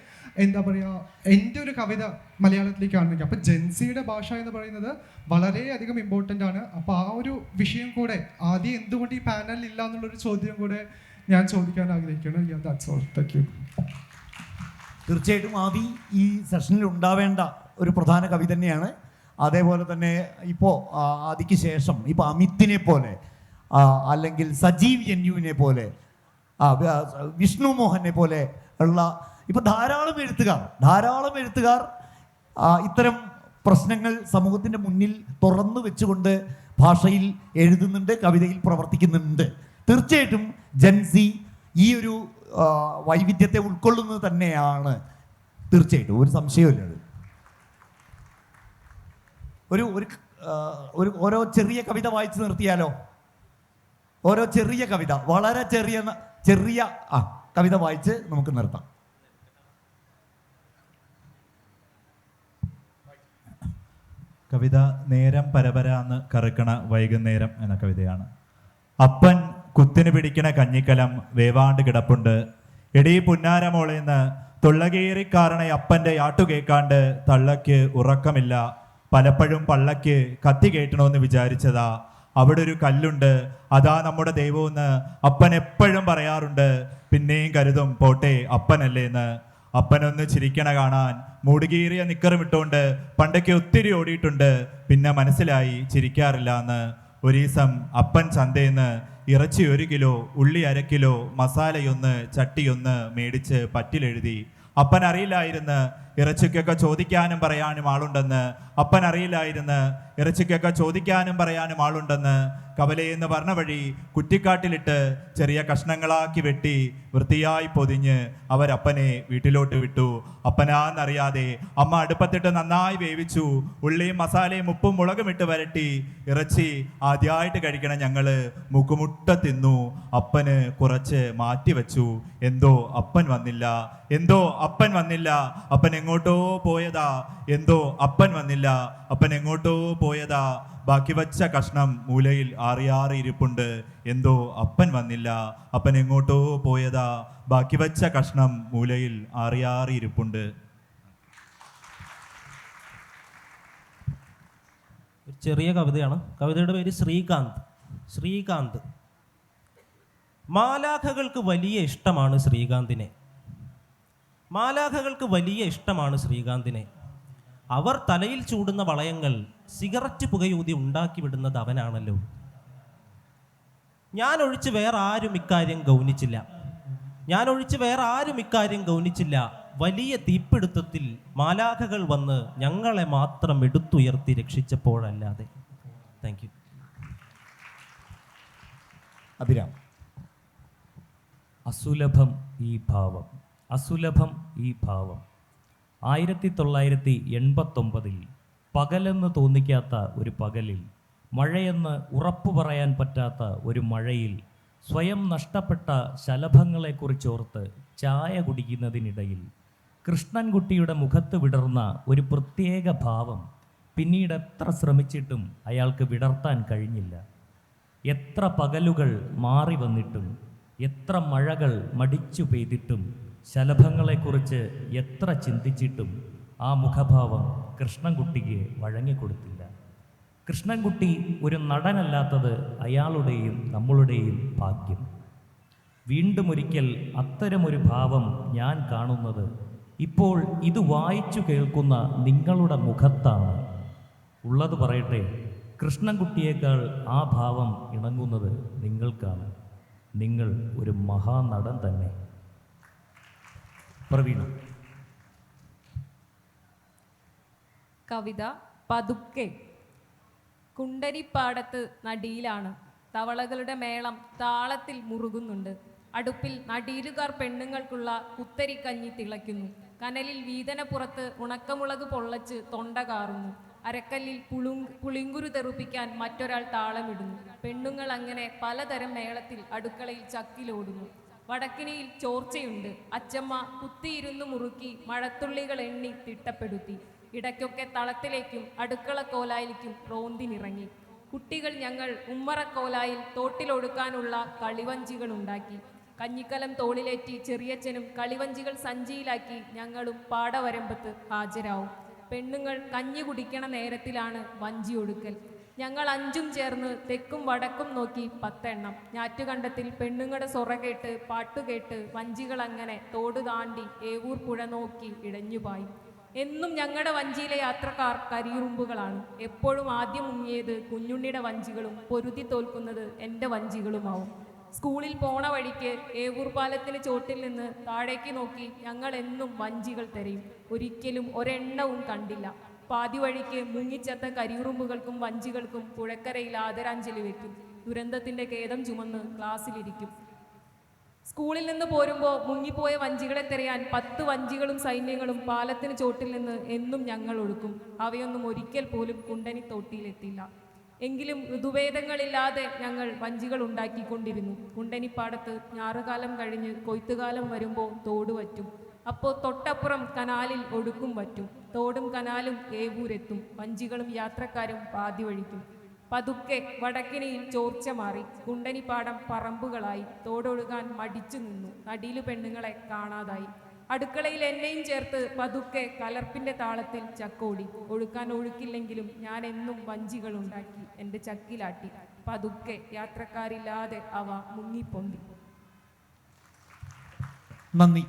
എന്താ പറയുക, എൻ്റെ ഒരു കവിത മലയാളത്തിലേക്ക് കാണണമെങ്കിൽ. അപ്പോൾ ജെൻസിയുടെ ഭാഷ എന്ന് പറയുന്നത് വളരെയധികം ഇമ്പോർട്ടൻ്റ് ആണ്. അപ്പോൾ ആ ഒരു വിഷയം കൂടെ ആദ്യം എന്തുകൊണ്ട് ഈ പാനലിൽ ഇല്ല എന്നുള്ളൊരു ചോദ്യം കൂടെ ഞാൻ ചോദിക്കാൻ ആഗ്രഹിക്കുകയാണ്. തീർച്ചയായിട്ടും ആദി ഈ സെഷനിൽ ഉണ്ടാവേണ്ട ഒരു പ്രധാന കവി തന്നെയാണ്. അതേപോലെ തന്നെ ഇപ്പോൾ ആദിക്ക് ശേഷം ഇപ്പോൾ അമിത്തിനെ പോലെ അല്ലെങ്കിൽ സജീവ് ജന്യുവിനെ പോലെ, വിഷ്ണു മോഹനെ പോലെ ഉള്ള ഇപ്പം ധാരാളം എഴുത്തുകാർ ഇത്തരം പ്രശ്നങ്ങൾ സമൂഹത്തിൻ്റെ മുന്നിൽ തുറന്നു വെച്ചുകൊണ്ട് ഭാഷയിൽ എഴുതുന്നുണ്ട്, കവിതയിൽ പ്രവർത്തിക്കുന്നുണ്ട്. തീർച്ചയായിട്ടും ജൻസി ഈ ഒരു വൈവിധ്യത്തെ ഉൾക്കൊള്ളുന്നത് തന്നെയാണ്. തീർച്ചയായിട്ടും ഒരു സംശയമില്ല. ഒരു ഒരു ഓരോ ചെറിയ കവിത വായിച്ചു നിർത്തിയാലോ? ഓരോ ചെറിയ കവിത, വളരെ ചെറിയ കവിത വായിച്ച് നമുക്ക് നിർത്താം. കവിത നേരം പരപരാന്ന് കറുക്കണ വൈകുന്നേരം എന്ന കവിതയാണ്. അപ്പൻ കുത്തിന് പിടിക്കണ കഞ്ഞിക്കലം വേവാണ്ട് കിടപ്പുണ്ട്. എടീ പുന്നാരമോളേന്ന് തൊള്ളകേറിക്കാരണ അപ്പൻ്റെ യാട്ടു കേൾക്കാണ്ട് തള്ളയ്ക്ക് ഉറക്കമില്ല. പലപ്പോഴും പള്ളയ്ക്ക് കത്തി കേട്ടണമെന്ന് വിചാരിച്ചതാ. അവിടെ ഒരു കല്ലുണ്ട്, അതാ നമ്മുടെ ദൈവമെന്ന് അപ്പൻ എപ്പോഴും പറയാറുണ്ട്. പിന്നെയും കരുതും പോട്ടെ അപ്പനല്ലേന്ന്. അപ്പനൊന്ന് ചിരിക്കണ കാണാൻ മൂടുകീറിയ നിക്കറുമിട്ടുകൊണ്ട് പണ്ടൊക്കെ ഒത്തിരി ഓടിയിട്ടുണ്ട്. പിന്നെ മനസ്സിലായി ചിരിക്കാറില്ല എന്ന്. ഒരീസം അപ്പൻ ചന്തേന്ന് ഇറച്ചി 1 കിലോ, ഉള്ളി 1/2 കിലോ, മസാലയൊന്ന്, ചട്ടിയൊന്ന് മേടിച്ച് പറ്റിലെഴുതി. അപ്പൻ അറിയില്ലായിരുന്നു ഇറച്ചിക്കൊക്കെ ചോദിക്കാനും പറയാനും ആളുണ്ടെന്ന്. അപ്പൻ അറിയില്ലായിരുന്നു ഇറച്ചിക്കൊക്കെ ചോദിക്കാനും പറയാനും ആളുണ്ടെന്ന്. കവലയെന്ന് പറഞ്ഞ വഴി കുറ്റിക്കാട്ടിലിട്ട് ചെറിയ കഷ്ണങ്ങളാക്കി വെട്ടി വൃത്തിയായി പൊതിഞ്ഞ് അവരപ്പനെ വീട്ടിലോട്ട് വിട്ടു. അപ്പനാന്നറിയാതെ അമ്മ അടുപ്പത്തിട്ട് നന്നായി വേവിച്ചു. ഉള്ളിയും മസാലയും ഉപ്പും മുളകും ഇട്ട് വരട്ടി. ഇറച്ചി ആദ്യമായിട്ട് കഴിക്കണം ഞങ്ങള്. മുക്കുമുട്ട തിന്നു. അപ്പന് കുറച്ച് മാറ്റി വെച്ചു. എന്തോ അപ്പൻ വന്നില്ല. അപ്പൻ എങ്ങോട്ടോ പോയതാ. അപ്പൻ എങ്ങോട്ടോ പോയതാ. ബാക്കി വച്ച കഷ്ണം മൂലയിൽ ആറിയാറി ഇരിപ്പുണ്ട്. എന്തോ അപ്പൻ വന്നില്ല. അപ്പൻ എങ്ങോട്ടോ പോയതാ. ബാക്കി വച്ച കഷ്ണം മൂലയിൽ ആറിയാറി ഇരിപ്പുണ്ട്. ഒരു ചെറിയ കവിതയാണ്. കവിതയുടെ പേര് ശ്രീകാന്ത്. മാലാഖകൾക്ക് വലിയ ഇഷ്ടമാണ് ശ്രീകാന്തിനെ. അവർ തലയിൽ ചൂടുന്ന വളയങ്ങൾ സിഗരറ്റ് പുകയൂതി ഉണ്ടാക്കി വിടുന്നത് അവനാണല്ലോ. ഞാൻ ഒഴിച്ച് വേറെ ആരും ഇക്കാര്യം ഗൗനിച്ചില്ല. വലിയ തീപിടുത്തത്തിൽ മാലാഖകൾ വന്ന് ഞങ്ങളെ മാത്രം എടുത്തുയർത്തി രക്ഷിച്ചപ്പോഴല്ലാതെ. Thank you. അഭിരാം. അസുലഭം ഈ ഭാവം 1989 പകലെന്ന് തോന്നിക്കാത്ത ഒരു പകലിൽ, മഴയെന്ന് ഉറപ്പു പറയാൻ പറ്റാത്ത ഒരു മഴയിൽ, സ്വയം നഷ്ടപ്പെട്ട ശലഭങ്ങളെക്കുറിച്ചോർത്ത് ചായ കുടിക്കുന്നതിനിടയിൽ കൃഷ്ണൻകുട്ടിയുടെ മുഖത്ത് വിടർന്ന ഒരു പ്രത്യേക ഭാവം പിന്നീട് എത്ര ശ്രമിച്ചിട്ടും അയാൾക്ക് വിടർത്താൻ കഴിഞ്ഞില്ല. എത്ര പകലുകൾ മാറി വന്നിട്ടും, എത്ര മഴകൾ മടിച്ചു പെയ്തിട്ടും, ശലഭങ്ങളെക്കുറിച്ച് എത്ര ചിന്തിച്ചിട്ടും ആ മുഖഭാവം കൃഷ്ണൻകുട്ടിക്ക് വഴങ്ങിക്കൊടുത്തില്ല. കൃഷ്ണൻകുട്ടി ഒരു നടനല്ലാത്തത് അയാളുടെയും നമ്മളുടെയും ഭാഗ്യം. വീണ്ടും ഒരിക്കൽ അത്തരമൊരു ഭാവം ഞാൻ കാണുന്നത് ഇപ്പോൾ ഇത് വായിച്ചു കേൾക്കുന്ന നിങ്ങളുടെ മുഖത്താണ്. ഉള്ളത് പറയട്ടെ, കൃഷ്ണൻകുട്ടിയേക്കാൾ ആ ഭാവം ഇണങ്ങുന്നത് നിങ്ങൾക്കാണ്. നിങ്ങൾ ഒരു മഹാനടൻ തന്നെ. പ്രവീണ. കവിത പതുക്കെ. കുണ്ടരിപ്പാടത്ത് നടിയിലാണ്. തവളകളുടെ മേളം താളത്തിൽ മുറുകുന്നുണ്ട്. അടുപ്പിൽ നടീലുകാർ പെണ്ണുങ്ങൾക്കുള്ള കുത്തരിക്കഞ്ഞി തിളയ്ക്കുന്നു. കനലിൽ വീതനപ്പുറത്ത് ഉണക്കമുളക് പൊള്ളച്ച് തൊണ്ട കാറുന്നു. അരക്കല്ലിൽ പുളിങ്കുരു തെറുപ്പിക്കാൻ മറ്റൊരാൾ താളമിടുന്നു. പെണ്ണുങ്ങൾ അങ്ങനെ പലതരം മേളത്തിൽ അടുക്കളയിൽ ചക്കിലോടുന്നു. വടക്കിനിയിൽ ചോർച്ചയുണ്ട്. അച്ചമ്മ കുത്തിയിരുന്നു മുറുക്കി മഴത്തുള്ളികൾ എണ്ണി തിട്ടപ്പെടുത്തി. ഇടയ്ക്കൊക്കെ തളത്തിലേക്കും അടുക്കള കോലായിലേക്കും റോന്തിനിറങ്ങി. കുട്ടികൾ ഞങ്ങൾ ഉമ്മറക്കോലായിൽ തോട്ടിലൊടുക്കാനുള്ള കളിവഞ്ചികൾ ഉണ്ടാക്കി. കഞ്ഞിക്കലം തോളിലേറ്റി ചെറിയച്ഛനും കളിവഞ്ചികൾ സഞ്ചിയിലാക്കി ഞങ്ങളും പാടവരമ്പത്ത് ഹാജരാവും. പെണ്ണുങ്ങൾ കഞ്ഞി കുടിക്കണ നേരത്തിലാണ് വഞ്ചി ഒടുക്കൽ. ഞങ്ങൾ 5 ചേർന്ന് തെക്കും വടക്കും നോക്കി 10 എണ്ണം. ഞാറ്റുകണ്ടത്തിൽ പെണ്ണുങ്ങളുടെ സൊറ കേട്ട് പാട്ടുകേട്ട് വഞ്ചികൾ അങ്ങനെ തോട് താണ്ടി ഏവൂർ പുഴ നോക്കി ഇടഞ്ഞുപായി. എന്നും ഞങ്ങളുടെ വഞ്ചിയിലെ യാത്രക്കാർ കരിയുറുമ്പുകളാണ്. എപ്പോഴും ആദ്യം മുങ്ങിയത് കുഞ്ഞുണ്ണിയുടെ വഞ്ചികളും പൊരുതി തോൽക്കുന്നത് എൻ്റെ വഞ്ചികളുമാവും. സ്കൂളിൽ പോണ വഴിക്ക് ഏവൂർ പാലത്തിന് ചോട്ടിൽ നിന്ന് താഴേക്ക് നോക്കി ഞങ്ങൾ എന്നും വഞ്ചികൾ തിരയും. ഒരിക്കലും ഒരെണ്ണവും കണ്ടില്ല. പാതി വഴിക്ക് മുങ്ങിച്ചത്ത കരിയുറുമ്പുകൾക്കും വഞ്ചികൾക്കും പുഴക്കരയിൽ ആദരാഞ്ജലി വയ്ക്കും. ദുരന്തത്തിൻ്റെ ഖേദം ചുമന്ന് ക്ലാസ്സിലിരിക്കും. സ്കൂളിൽ നിന്ന് പോരുമ്പോൾ മുങ്ങിപ്പോയ വഞ്ചികളെ തിരയാൻ 10 വഞ്ചികളും സൈന്യങ്ങളും പാലത്തിന് ചോട്ടിൽ നിന്ന് എന്നും ഞങ്ങൾ ഒടുക്കും. അവയൊന്നും ഒരിക്കൽ പോലും കുണ്ടനി തോട്ടിയിലെത്തില്ല. എങ്കിലും ഋതുഭേദങ്ങളില്ലാതെ ഞങ്ങൾ വഞ്ചികൾ ഉണ്ടാക്കിക്കൊണ്ടിരുന്നു. കുണ്ടനിപ്പാടത്ത് ഞാറുകാലം കഴിഞ്ഞ് കൊയ്ത്തുകാലം വരുമ്പോൾ തോട് വറ്റും. അപ്പോൾ തൊട്ടപ്പുറം കനാലിൽ ഒടുക്കും വറ്റും. തോടും കനാലും ഏവൂരെത്തും. വഞ്ചികളും യാത്രക്കാരും പാതി വഴിക്കും. പതുക്കെ വടക്കിനിയിൽ ചോർച്ച മാറി. കുണ്ടനിപ്പാടം പറമ്പുകളായി. തോടൊഴുകാൻ മടിച്ചു നിന്നു. നടിയിലു പെണ്ണുങ്ങളെ കാണാതായി. അടുക്കളയിൽ എന്നെയും ചേർത്ത് പതുക്കെ കലർപ്പിൻ്റെ താളത്തിൽ ചക്കോടി. ഒഴുക്കാൻ ഒഴുക്കില്ലെങ്കിലും ഞാൻ എന്നും വഞ്ചികൾ ഉണ്ടാക്കി എൻ്റെ ചക്കിലാട്ടി. പതുക്കെ യാത്രക്കാരില്ലാതെ അവ മുങ്ങിപ്പൊന്തി. നന്ദി.